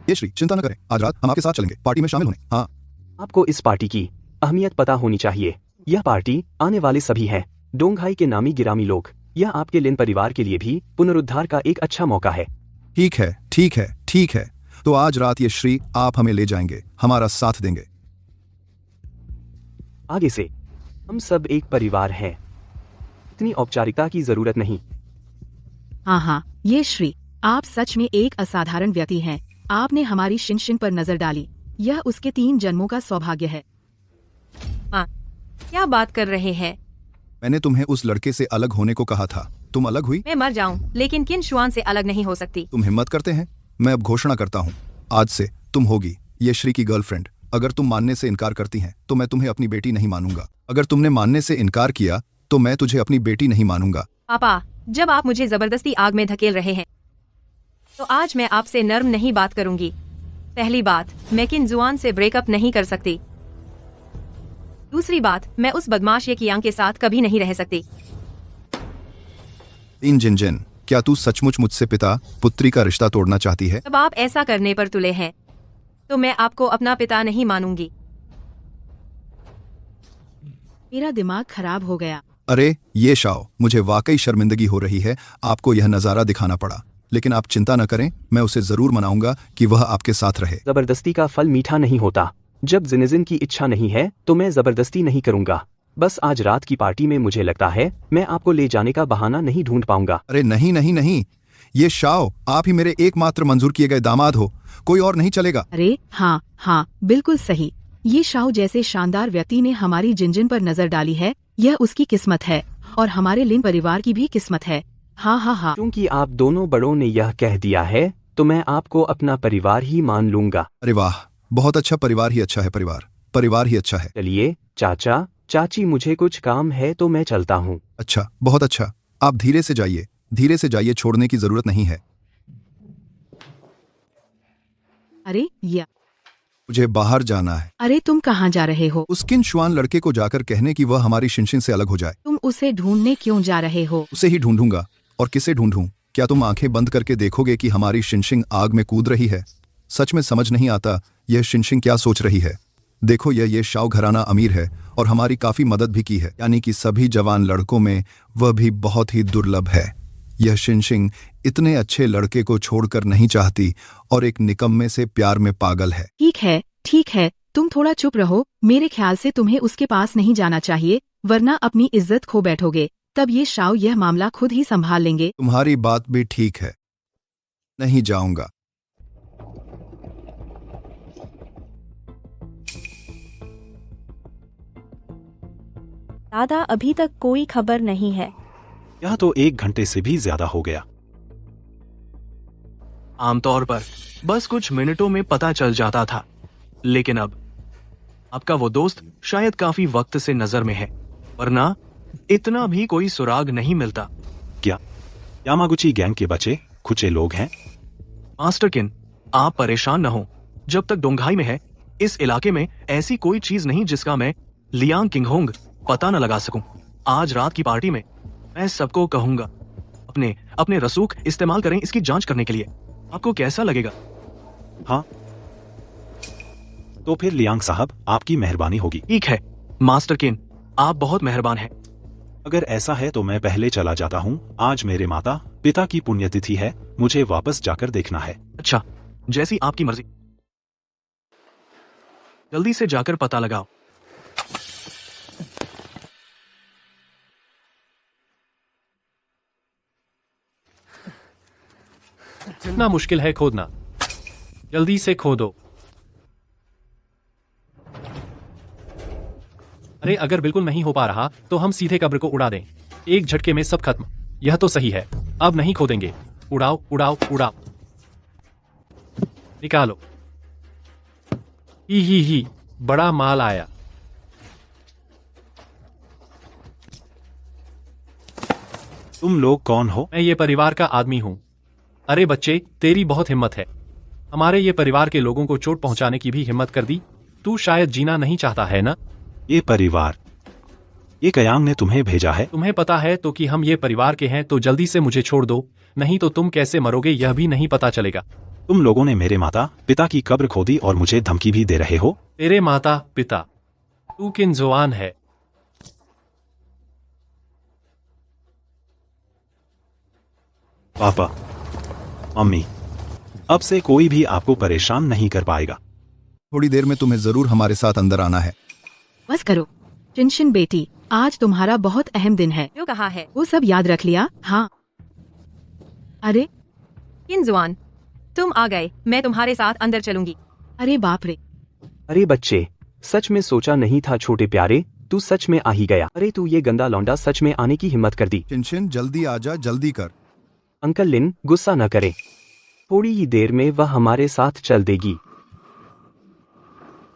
ये श्री, चिंता न करें, आज रात हम आपके साथ चलेंगे पार्टी में शामिल होने। हाँ, आपको इस पार्टी की अहमियत पता होनी चाहिए। यह पार्टी आने वाले सभी हैं, डोंगहाई के नामी गिरामी लोग। यह आपके लिन परिवार के लिए भी पुनरुद्धार का एक अच्छा मौका है। ठीक है। तो आज रात ये श्री आप हमें ले जाएंगे, हमारा साथ देंगे। आगे से हम सब एक परिवार हैं, इतनी औपचारिकता की जरूरत नहीं। हाँ, ये श्री, आप सच में एक असाधारण व्यक्ति हैं। आपने हमारी शिन पर नजर डाली, यह उसके 3 जन्मों का सौभाग्य है। क्या बात कर रहे हैं? मैंने तुम्हें उस लड़के से अलग होने को कहा था, तुम अलग हुई। मैं मर जाऊं, लेकिन किन शुआन से अलग नहीं हो सकती। तुम हिम्मत करते हैं। मैं अब घोषणा करता हूँ, आज से तुम होगी ये श्री की गर्लफ्रेंड। अगर तुम मानने से इनकार करती हैं तो मैं तुम्हें अपनी बेटी नहीं मानूंगा। अगर तुमने मानने से इनकार किया तो मैं तुझे अपनी बेटी नहीं मानूंगा। पापा, जब आप मुझे जबरदस्ती आग में धकेल रहे हैं तो आज मैं आपसे नर्म नहीं बात करूंगी। पहली बात, मैं किन जुआन से ब्रेकअप नहीं कर सकती। दूसरी बात, मैं उस बदमाश ये कियांग के साथ कभी नहीं रह सकती। इन जिनजिन, क्या तू सचमुच मुझसे पिता पुत्री का रिश्ता तोड़ना चाहती है? अब आप ऐसा करने पर तुले हैं तो मैं आपको अपना पिता नहीं मानूंगी। मेरा दिमाग खराब हो गया। अरे ये शाओ, मुझे वाकई शर्मिंदगी हो रही है आपको यह नजारा दिखाना पड़ा, लेकिन आप चिंता न करें, मैं उसे जरूर मनाऊंगा कि वह आपके साथ रहे। जबरदस्ती का फल मीठा नहीं होता। जब जिनेजिन की इच्छा नहीं है तो मैं जबरदस्ती नहीं करूंगा। बस आज रात की पार्टी में मुझे लगता है मैं आपको ले जाने का बहाना नहीं ढूंढ पाऊंगा। अरे नहीं नहीं नहीं, ये शाओ, आप ही मेरे एकमात्र मंजूर किए गए दामाद हो, कोई और नहीं चलेगा। अरे हाँ हाँ, बिल्कुल सही। ये शाओ जैसे शानदार व्यक्ति ने हमारी जिनजिन पर नजर डाली है, यह उसकी किस्मत है और हमारे लिन परिवार की भी किस्मत है। हाँ हाँ हाँ। क्योंकि आप दोनों बड़ों ने यह कह दिया है तो मैं आपको अपना परिवार ही मान लूंगा। अरे वाह, बहुत अच्छा, परिवार ही अच्छा है, परिवार ही अच्छा है। चलिए चाचा चाची, मुझे कुछ काम है तो मैं चलता हूँ। अच्छा, बहुत अच्छा, आप धीरे से जाइए, छोड़ने की जरूरत नहीं है। अरे या मुझे बाहर जाना है। अरे तुम कहाँ जा रहे हो? उस किन शुआन लड़के को जाकर कहने कि वह हमारी शिनशिन से अलग हो जाए। तुम उसे ढूंढने क्यों जा रहे हो? उसे ही ढूंढूंगा, और किसे ढूंढूं? क्या तुम आंखें बंद करके देखोगे कि हमारी शिनशिन आग में कूद रही है? सच में समझ नहीं आता यह शिनशिन क्या सोच रही है। देखो, ये शाओ घराना अमीर है और हमारी काफी मदद भी की है, यानी कि सभी जवान लड़कों में वह भी बहुत ही दुर्लभ है। यह शिनशिन इतने अच्छे लड़के को छोड़कर नहीं चाहती और एक निकम्मे से प्यार में पागल है। ठीक है, तुम थोड़ा चुप रहो। मेरे ख्याल से तुम्हें उसके पास नहीं जाना चाहिए, वरना अपनी इज्जत खो बैठोगे। तब ये शाओ यह मामला खुद ही संभाल लेंगे। तुम्हारी बात भी ठीक है, नहीं जाऊंगा। दादा, अभी तक कोई खबर नहीं है। यह तो 1 घंटे से भी ज्यादा हो गया। आमतौर पर बस कुछ मिनटों में पता चल जाता था, लेकिन अब आपका वो दोस्त शायद काफी वक्त से नजर में है, वरना इतना भी कोई सुराग नहीं मिलता। क्या यामागुची गैंग के बचे खुचे लोग हैं? मास्टर किन, आप परेशान न हो। जब तक डोंघाई में है, इस इलाके में ऐसी कोई चीज नहीं जिसका मैं लियांग किंगहोंग पता न लगा सकूं। आज रात की पार्टी में मैं सबको कहूंगा अपने रसूख इस्तेमाल करें इसकी जांच करने के लिए। आपको कैसा लगेगा? हाँ, तो फिर लियांग साहब, आपकी मेहरबानी होगी। ठीक है मास्टर किन, आप बहुत मेहरबान हैं। अगर ऐसा है तो मैं पहले चला जाता हूँ। आज मेरे माता पिता की पुण्यतिथि है, मुझे वापस जाकर देखना है। अच्छा, जैसी आपकी मर्जी। जल्दी से जाकर पता लगाओ। इतना मुश्किल है खोदना, जल्दी से खोदो। अरे अगर बिल्कुल नहीं हो पा रहा तो हम सीधे कब्र को उड़ा दें, एक झटके में सब खत्म। यह तो सही है, अब नहीं खोदेंगे। उड़ाओ उड़ाओ उड़ाओ, निकालो। ही बड़ा माल आया। तुम लोग कौन हो? मैं ये परिवार का आदमी हूँ। अरे बच्चे, तेरी बहुत हिम्मत है, हमारे ये परिवार के लोगों को चोट पहुंचाने की भी हिम्मत कर दी। तू शायद जीना नहीं चाहता है ना? ये परिवार, ये कयांग ने तुम्हें भेजा है? तुम्हें पता है तो कि हम ये परिवार के हैं, तो जल्दी से मुझे छोड़ दो, नहीं तो तुम कैसे मरोगे यह भी नहीं पता चलेगा। तुम लोगों ने मेरे माता पिता की कब्र खोदी और मुझे धमकी भी दे रहे हो? तेरे माता पिता? तू किन जुआन है? पापा, मम्मी, अब से कोई भी आपको परेशान नहीं कर पाएगा। थोड़ी देर में तुम्हें जरूर हमारे साथ अंदर आना है। बस करो चिनशिन बेटी, आज तुम्हारा बहुत अहम दिन है। क्यों कहा है? वो सब याद रख लिया? हाँ। अरे किन जुआन, तुम आ गए, मैं तुम्हारे साथ अंदर चलूंगी। अरे बाप रे। अरे बच्चे, सच में सोचा नहीं था छोटे प्यारे, तू सच में आ ही गया। अरे तू ये गंदा लौंडा सच में आने की हिम्मत कर दी। शिनशिन जल्दी आजा, जल्दी कर। अंकल लिन, गुस्सा न करे, थोड़ी ही देर में वह हमारे साथ चल देगी।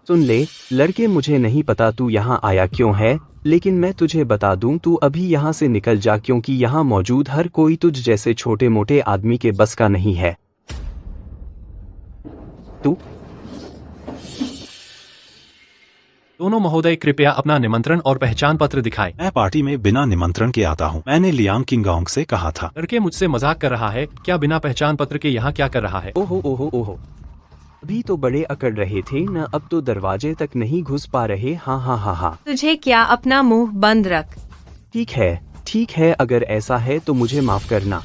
सुन ले लड़के, मुझे नहीं पता तू यहाँ आया क्यों है, लेकिन मैं तुझे बता दूं तू अभी यहाँ से निकल जा, क्योंकि यहाँ मौजूद हर कोई तुझ जैसे छोटे मोटे आदमी के बस का नहीं है। तू दोनों महोदय कृपया अपना निमंत्रण और पहचान पत्र दिखाएं। मैं पार्टी में बिना निमंत्रण के आता हूँ। मैंने लियांग किंगोंग से कहा था। लड़के मुझसे मजाक कर रहा है क्या? बिना पहचान पत्र के यहाँ क्या कर रहा है? ओहो ओहो ओहो, अभी तो बड़े अकड़ रहे थे न, अब तो दरवाजे तक नहीं घुस पा रहे। हाँ हाँ हाँ हाँ, तुझे क्या, अपना मुंह बंद रख। ठीक है, अगर ऐसा है तो मुझे माफ करना।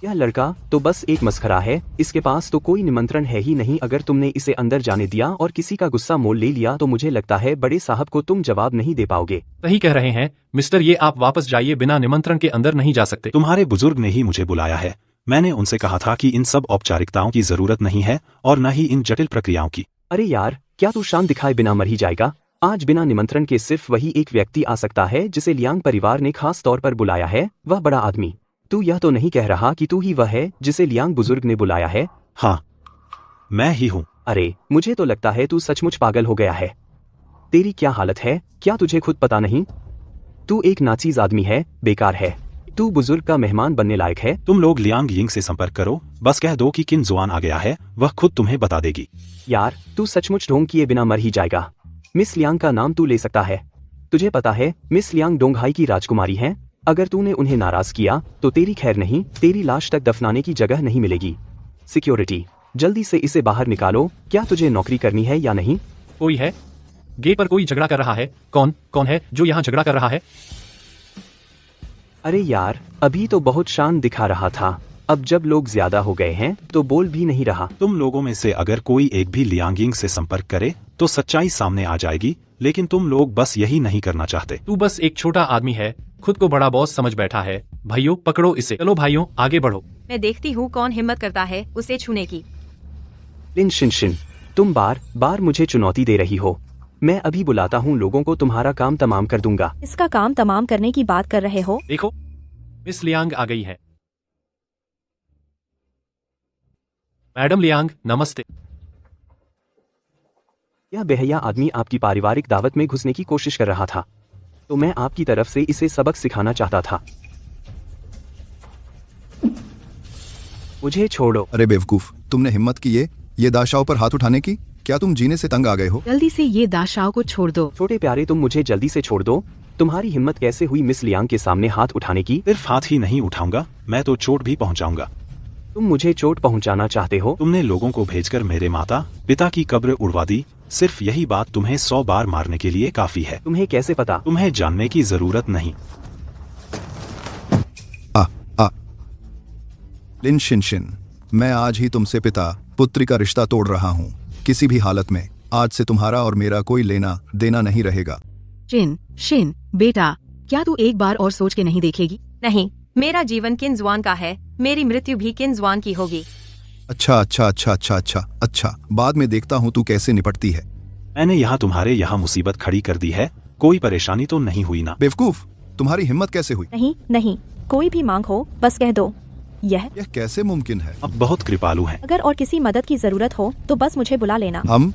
यह लड़का तो बस एक मस्खरा है, इसके पास तो कोई निमंत्रण है ही नहीं। अगर तुमने इसे अंदर जाने दिया और किसी का गुस्सा मोल ले लिया तो मुझे लगता है बड़े साहब को तुम जवाब नहीं दे पाओगे। सही कह रहे हैं मिस्टर, ये आप वापस जाइए, बिना निमंत्रण के अंदर नहीं जा सकते। तुम्हारे बुजुर्ग ने ही मुझे बुलाया है। मैंने उनसे कहा था कि इन सब औपचारिकताओं की जरूरत नहीं है और न ही इन जटिल प्रक्रियाओं की। अरे यार, क्या तू शान दिखाए बिना मर ही जाएगा? आज बिना निमंत्रण के सिर्फ वही एक व्यक्ति आ सकता है जिसे लियांग परिवार ने खास तौर पर बुलाया है, वह बड़ा आदमी। तू यह तो नहीं कह रहा कि तू ही वह है जिसे लियांग बुजुर्ग ने बुलाया है? हाँ, मैं ही हूँ। अरे मुझे तो लगता है तू सचमुच पागल हो गया है। तेरी क्या हालत है, क्या तुझे खुद पता नहीं? तू एक नाचीज आदमी है, बेकार है। तू बुजुर्ग का मेहमान बनने लायक है। तुम लोग लियांग यिंग से संपर्क करो, बस कह दो कि किन जुआन आ गया है, वह खुद तुम्हें बता देगी। यार तू सचमुच ढोंग किए बिना मर ही जाएगा। मिस लियांग का नाम तू ले सकता है। तुझे पता है मिस लियांग डोंगहाई की राजकुमारी हैं। अगर तूने उन्हें नाराज किया तो तेरी खैर नहीं, तेरी लाश तक दफनाने की जगह नहीं मिलेगी। सिक्योरिटी, जल्दी से इसे बाहर निकालो। क्या तुझे नौकरी करनी है या नहीं? कोई है? गेट पर कोई झगड़ा कर रहा है। कौन है जो यहाँ झगड़ा कर रहा है? अरे यार, अभी तो बहुत शान दिखा रहा था, अब जब लोग ज्यादा हो गए हैं तो बोल भी नहीं रहा। तुम लोगों में से अगर कोई एक भी लियांग यिंग से संपर्क करे तो सच्चाई सामने आ जाएगी, लेकिन तुम लोग बस यही नहीं करना चाहते। तू बस एक छोटा आदमी है, खुद को बड़ा बॉस समझ बैठा है। भाइयों पकड़ो इसे, चलो भाइयों आगे बढ़ो। मैं देखती हूँ कौन हिम्मत करता है उसे छूने की। लिन शिन शिन, तुम बार बार मुझे चुनौती दे रही हो। मैं अभी बुलाता हूँ लोगों को, तुम्हारा काम तमाम कर दूंगा। इसका काम तमाम करने की बात कर रहे हो? देखो मिस लियांग आ गई है। मैडम लियांग नमस्ते। यह बेहया आदमी आपकी पारिवारिक दावत में घुसने की कोशिश कर रहा था, तो मैं आपकी तरफ से इसे सबक सिखाना चाहता था। मुझे छोड़ो। अरे बेवकूफ, तुमने हिम्मत की ये दाशाओं पर हाथ उठाने की? क्या तुम जीने से तंग आ गए हो? जल्दी से ये दाशाओं को छोड़ दो। छोटे प्यारे, तुम मुझे जल्दी से छोड़ दो। तुम्हारी हिम्मत कैसे हुई मिस लियांग के सामने हाथ उठाने की? सिर्फ हाथ ही नहीं उठाऊंगा, मैं तो चोट भी पहुंचाऊंगा। तुम मुझे चोट पहुंचाना चाहते हो? तुमने लोगों को भेजकर मेरे माता पिता की कब्र उड़वा दी। सिर्फ यही बात तुम्हें 100 बार मारने के लिए काफी है। तुम्हें कैसे पता? तुम्हें जानने की जरूरत नहीं। लिन शिन शिन, मैं आज ही तुमसे पिता पुत्री का रिश्ता तोड़ रहा हूँ। किसी भी हालत में आज से तुम्हारा और मेरा कोई लेना देना नहीं रहेगा। शिन बेटा, क्या तू एक बार और सोच के नहीं देखेगी? नहीं, मेरा जीवन किन जुआन का है, मेरी मृत्यु भी किन जुआन की होगी। अच्छा, बाद में देखता हूँ तू कैसे निपटती है। मैंने यहाँ तुम्हारे यहाँ मुसीबत खड़ी कर दी है, कोई परेशानी तो नहीं हुई ना? बेवकूफ, तुम्हारी हिम्मत कैसे हुई? नहीं, कोई भी मांग हो बस कह दो। यह कैसे मुमकिन है? अब बहुत कृपालु हैं। अगर और किसी मदद की जरूरत हो तो बस मुझे बुला लेना। हम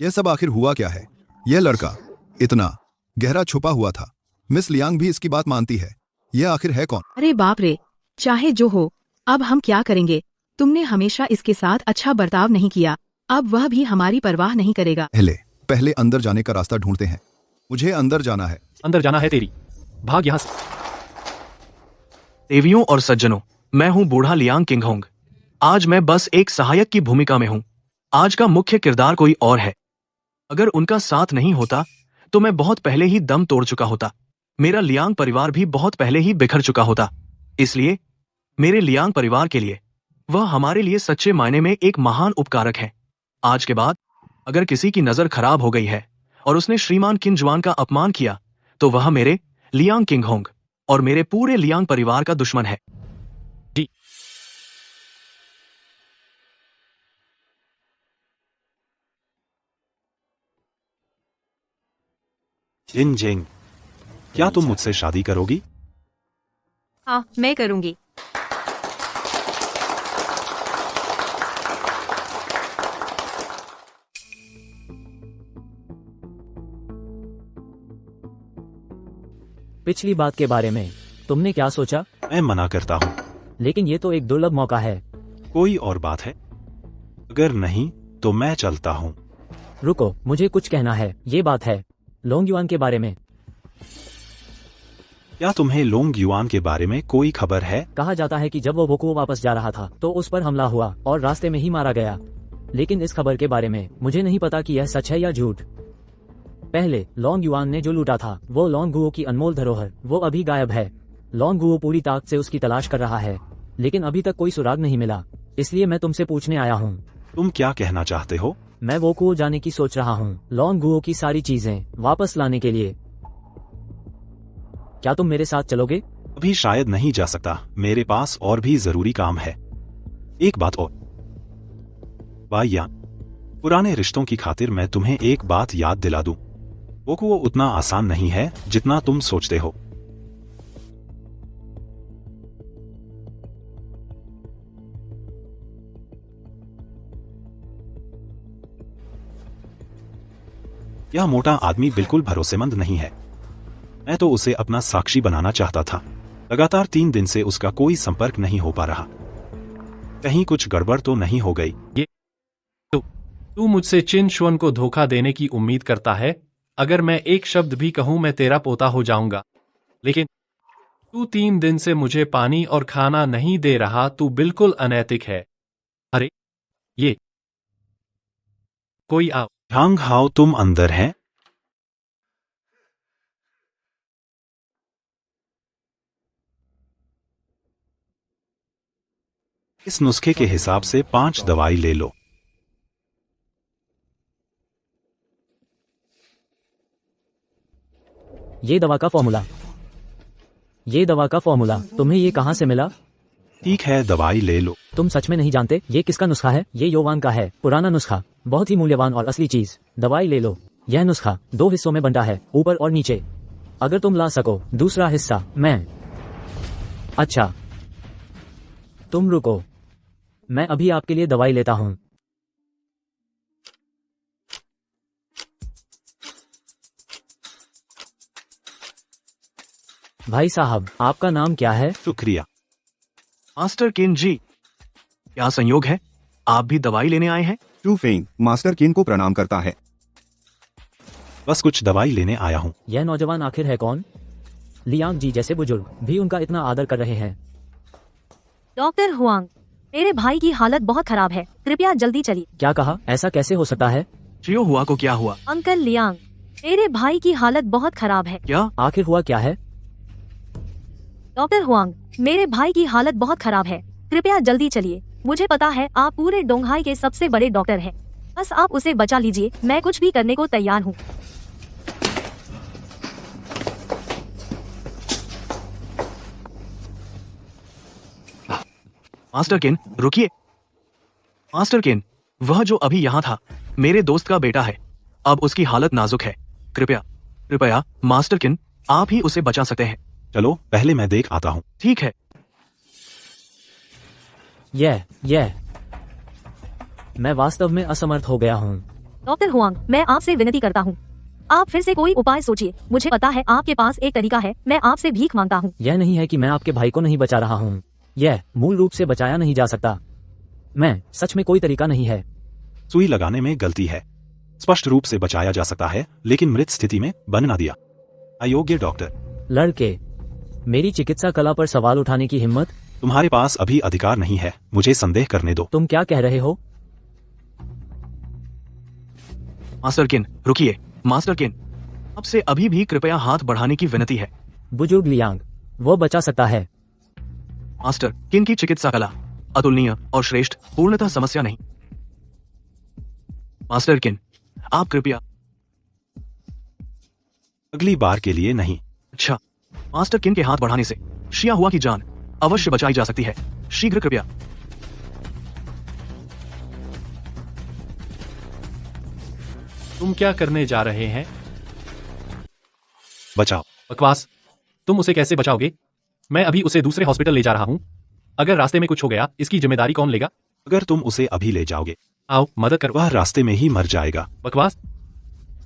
यह सब आखिर हुआ क्या है? यह लड़का इतना गहरा छुपा हुआ था, मिस लियांग भी इसकी बात मानती है। यह आखिर है कौन? अरे बाप रे, चाहे जो हो, अब हम क्या करेंगे? तुमने हमेशा इसके साथ अच्छा बर्ताव नहीं किया, अब वह भी हमारी परवाह नहीं करेगा। पहले अंदर जाने का रास्ता ढूंढते हैं। मुझे अंदर जाना है। अंदर जाना है तेरी, भाग यहाँ से। देवियों और सज्जनों, मैं हूँ बूढ़ा लियांग किंगहोंग। आज मैं बस एक सहायक की भूमिका में हूँ। आज का मुख्य किरदार कोई और है। अगर उनका साथ नहीं होता तो मैं बहुत पहले ही दम तोड़ चुका होता। मेरा लियांग परिवार भी बहुत पहले ही बिखर चुका होता। इसलिए मेरे लियांग परिवार के लिए वह हमारे लिए सच्चे मायने में एक महान उपकारक है। आज के बाद अगर किसी की नजर खराब हो गई है और उसने श्रीमान किन जुआन का अपमान किया तो वह मेरे लियांग किंगहोंग और मेरे पूरे लियांग परिवार का दुश्मन है। जी। जिन जिंग, क्या तुम मुझसे शादी करोगी? हाँ, मैं करूंगी। पिछली बात के बारे में तुमने क्या सोचा? मैं मना करता हूँ। लेकिन ये तो एक दुर्लभ मौका है। कोई और बात है? अगर नहीं तो मैं चलता हूँ। रुको, मुझे कुछ कहना है। ये बात है लोंग युआन के बारे में। क्या तुम्हें लोंग युआन के बारे में कोई खबर है? कहा जाता है कि जब वो वोकुओ वापस जा रहा था तो उस पर हमला हुआ और रास्ते में ही मारा गया। लेकिन इस खबर के बारे में मुझे नहीं पता कि यह सच है या झूठ। पहले लोंग युआन ने जो लूटा था वो लोंग गुओ की अनमोल धरोहर, वो अभी गायब है। लोंग गुओ पूरी ताकत से उसकी तलाश कर रहा है, लेकिन अभी तक कोई सुराग नहीं मिला। इसलिए मैं तुमसे पूछने आया हूँ। तुम क्या कहना चाहते हो? मैं वोकुओ जाने की सोच रहा हूँ, लोंग गुओ की सारी चीजें वापस लाने के लिए। क्या तुम मेरे साथ चलोगे? अभी शायद नहीं जा सकता, मेरे पास और भी जरूरी काम है। एक बात और, वाया, पुराने रिश्तों की खातिर मैं तुम्हें एक बात याद दिला दूं। वोकुओ उतना आसान नहीं है जितना तुम सोचते हो। यह मोटा आदमी बिल्कुल भरोसेमंद नहीं है। मैं तो उसे अपना साक्षी बनाना चाहता था। लगातार 3 दिन से उसका कोई संपर्क नहीं हो पा रहा। कहीं कुछ गड़बड़ तो नहीं हो गई? तू मुझसे चिन शुअन को धोखा देने की उम्मीद करता है? अगर मैं एक शब्द भी कहूं मैं तेरा पोता हो जाऊंगा। लेकिन तू 3 दिन से मुझे पानी और खाना नहीं दे रहा, तू बिल्कुल अनैतिक है। अरे ये कोई आओ। झांग हाओ, तुम अंदर हैं? इस नुस्खे के हिसाब से 5 दवाई ले लो। ये दवा का फॉर्मूला तुम्हें ये कहाँ से मिला? ठीक है, दवाई ले लो। तुम सच में नहीं जानते ये किसका नुस्खा है? ये योवान का है, पुराना नुस्खा, बहुत ही मूल्यवान और असली चीज। दवाई ले लो। यह नुस्खा 2 हिस्सों में बंटा है, ऊपर और नीचे। अगर तुम ला सको दूसरा हिस्सा मैं। अच्छा, तुम रुको, मैं अभी आपके लिए दवाई लेता हूँ। भाई साहब, आपका नाम क्या है? शुक्रिया। मास्टर किन जी, क्या संयोग है, आप भी दवाई लेने आए हैं? टू फेंग मास्टर किन को प्रणाम करता है। बस कुछ दवाई लेने आया हूँ। यह नौजवान आखिर है कौन? लियांग जी जैसे बुजुर्ग भी उनका इतना आदर कर रहे हैं। डॉक्टर हुआंग, मेरे भाई की हालत बहुत खराब है, कृपया जल्दी चलिए। क्या कहा? ऐसा कैसे हो सकता है? चियो हुआ को क्या हुआ? अंकल लियांग, मेरे भाई की हालत बहुत खराब है। क्या? आखिर हुआ क्या है? डॉक्टर हुआंग, मेरे भाई की हालत बहुत खराब है, कृपया जल्दी चलिए। मुझे पता है आप पूरे डोंगहाई के सबसे बड़े डॉक्टर हैं, बस आप उसे बचा लीजिए, मैं कुछ भी करने को तैयार हूँ। मास्टर किन, रुकिए। मास्टर किन, वह जो अभी यहाँ था मेरे दोस्त का बेटा है, अब उसकी हालत नाजुक है। कृपया मास्टर किन, आप ही उसे बचा सकते हैं। चलो पहले मैं देख आता हूँ। ठीक है। यह मैं वास्तव में असमर्थ हो गया हूँ। डॉक्टर हुआंग, मैं आपसे विनती करता हूँ, आप फिर से कोई उपाय सोचिए। मुझे पता है आपके पास एक तरीका है, मैं आपसे भीख मांगता हूँ। यह नहीं है कि मैं आपके भाई को नहीं बचा रहा हूँ, यह मूल रूप से बचाया नहीं जा सकता। मैं सच में कोई तरीका नहीं है। सुई लगाने में गलती है, स्पष्ट रूप से बचाया जा सकता है, लेकिन मृत स्थिति में बन ना दिया। अयोग्य डॉक्टर। लड़के, मेरी चिकित्सा कला पर सवाल उठाने की हिम्मत? तुम्हारे पास अभी अधिकार नहीं है, मुझे संदेह करने दो। तुम क्या कह रहे हो? मास्टर किन, रुकिए। मास्टर किन, आपसे अभी भी कृपया हाथ बढ़ाने की विनती है। बुजुर्ग लियांग, वो बचा सकता है। मास्टर किन की चिकित्सा कला अतुलनीय और श्रेष्ठ, पूर्णतः समस्या नहीं। मास्टर किन, आप कृपया। अगली बार के लिए नहीं। अच्छा, मास्टर किन के हाथ बढ़ाने से शिया हुआ की जान अवश्य बचाई जा सकती है। शीघ्र कृपया। तुम क्या करने जा रहे हैं? बचाओ। बकवास। तुम उसे कैसे बचाओगे? मैं अभी उसे दूसरे हॉस्पिटल ले जा रहा हूँ। अगर रास्ते में कुछ हो गया, इसकी जिम्मेदारी कौन लेगा? अगर तुम उसे अभी ले जाओगे, आओ मदद करो। वह रास्ते में ही मर जाएगा। बकवास।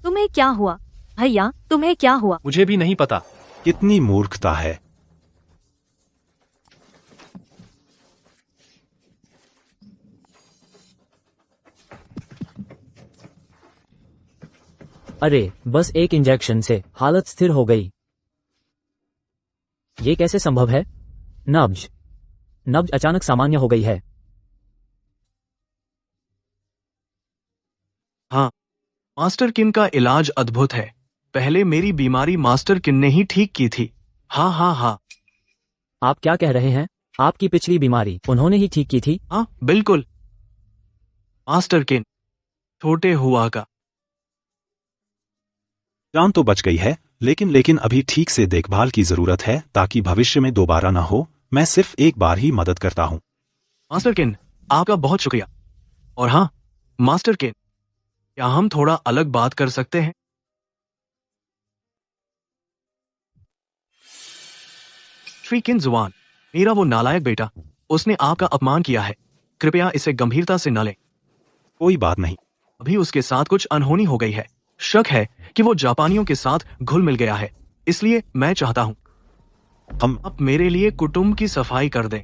तुम्हें क्या हुआ भैया, तुम्हें क्या हुआ? मुझे भी नहीं पता। कितनी मूर्खता है। अरे बस एक इंजेक्शन से हालत स्थिर हो गई। ये कैसे संभव है? नब्ज अचानक सामान्य हो गई है। हाँ, मास्टर किन का इलाज अद्भुत है। पहले मेरी बीमारी मास्टर किन ने ही ठीक की थी। हाँ। आप क्या कह रहे हैं? आपकी पिछली बीमारी उन्होंने ही ठीक की थी? हाँ बिल्कुल, मास्टर किन, छोटे हुआ का। जान तो बच गई है, लेकिन अभी ठीक से देखभाल की जरूरत है ताकि भविष्य में दोबारा ना हो। मैं सिर्फ एक बार ही मदद करता हूँ। मास्टर किन, आपका बहुत शुक्रिया। और हाँ मास्टर किन, क्या हम थोड़ा अलग बात कर सकते हैं? श्री किन जुआन, मेरा वो नालायक बेटा, उसने आपका अपमान किया है। कृपया इसे गंभीरता से न लें। कोई बात नहीं। अभी उसके साथ कुछ अनहोनी हो गई है। शक है कि वो जापानियों के साथ घुल मिल गया है, इसलिए मैं चाहता हूँ आप मेरे लिए कुटुंब की सफाई कर दें।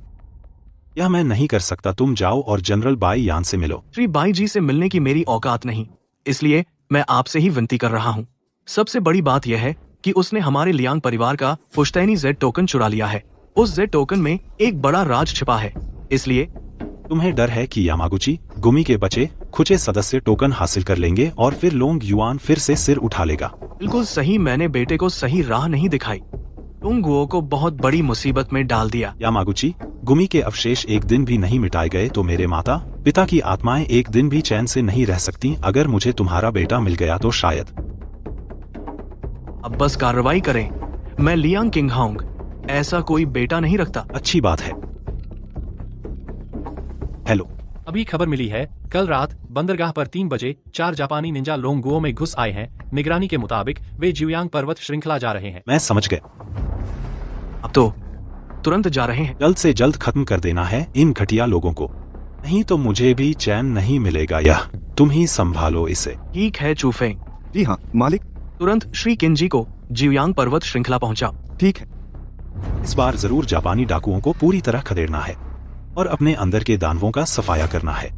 यह मैं नहीं कर सकता। तुम जाओ और जनरल बाई यान से मिलो। श्री बाई जी से मिलने की मेरी औकात नहीं, इसलिए मैं आपसे ही विनती कर रहा हूँ। सबसे बड़ी बात यह है कि उसने हमारे लियांग परिवार का पुश्तैनी जेड टोकन चुरा लिया है। उस जेड टोकन में एक बड़ा राज छिपा है, इसलिए तुम्हें डर है कि यामागुची गुमी के बचे खुचे सदस्य टोकन हासिल कर लेंगे और फिर लोंग युआन फिर से सिर उठा लेगा। बिल्कुल सही, मैंने बेटे को सही राह नहीं दिखाई। टोंगुओ को बहुत बड़ी मुसीबत में डाल दिया। यामागुची, गुमी के अवशेष एक दिन भी नहीं मिटाए गए तो मेरे माता पिता की आत्माएं एक दिन भी चैन से नहीं रह सकती। अगर मुझे तुम्हारा बेटा मिल गया तो शायद। अब बस कार्रवाई करें। मैं लियांग किंगहांग ऐसा कोई बेटा नहीं रखता। अच्छी बात है। हेलो, अभी खबर मिली है, कल रात बंदरगाह पर 3 बजे 4 जापानी निंजा लोंगुओ में घुस आए हैं। निगरानी के मुताबिक वे जियांग पर्वत श्रृंखला जा रहे हैं। मैं समझ गया। अब तो तुरंत जा रहे हैं। जल्द से जल्द खत्म कर देना है इन घटिया लोगों को, नहीं तो मुझे भी चैन नहीं मिलेगा। यह तुम ही संभालो इसे। ठीक है चूफेंग। जी हाँ मालिक। तुरंत श्री किनजी को जियांग पर्वत श्रृंखला पहुंचाओ। ठीक है। इस बार जरूर जापानी डाकुओं को पूरी तरह खदेड़ना है और अपने अंदर के दानवों का सफाया करना है।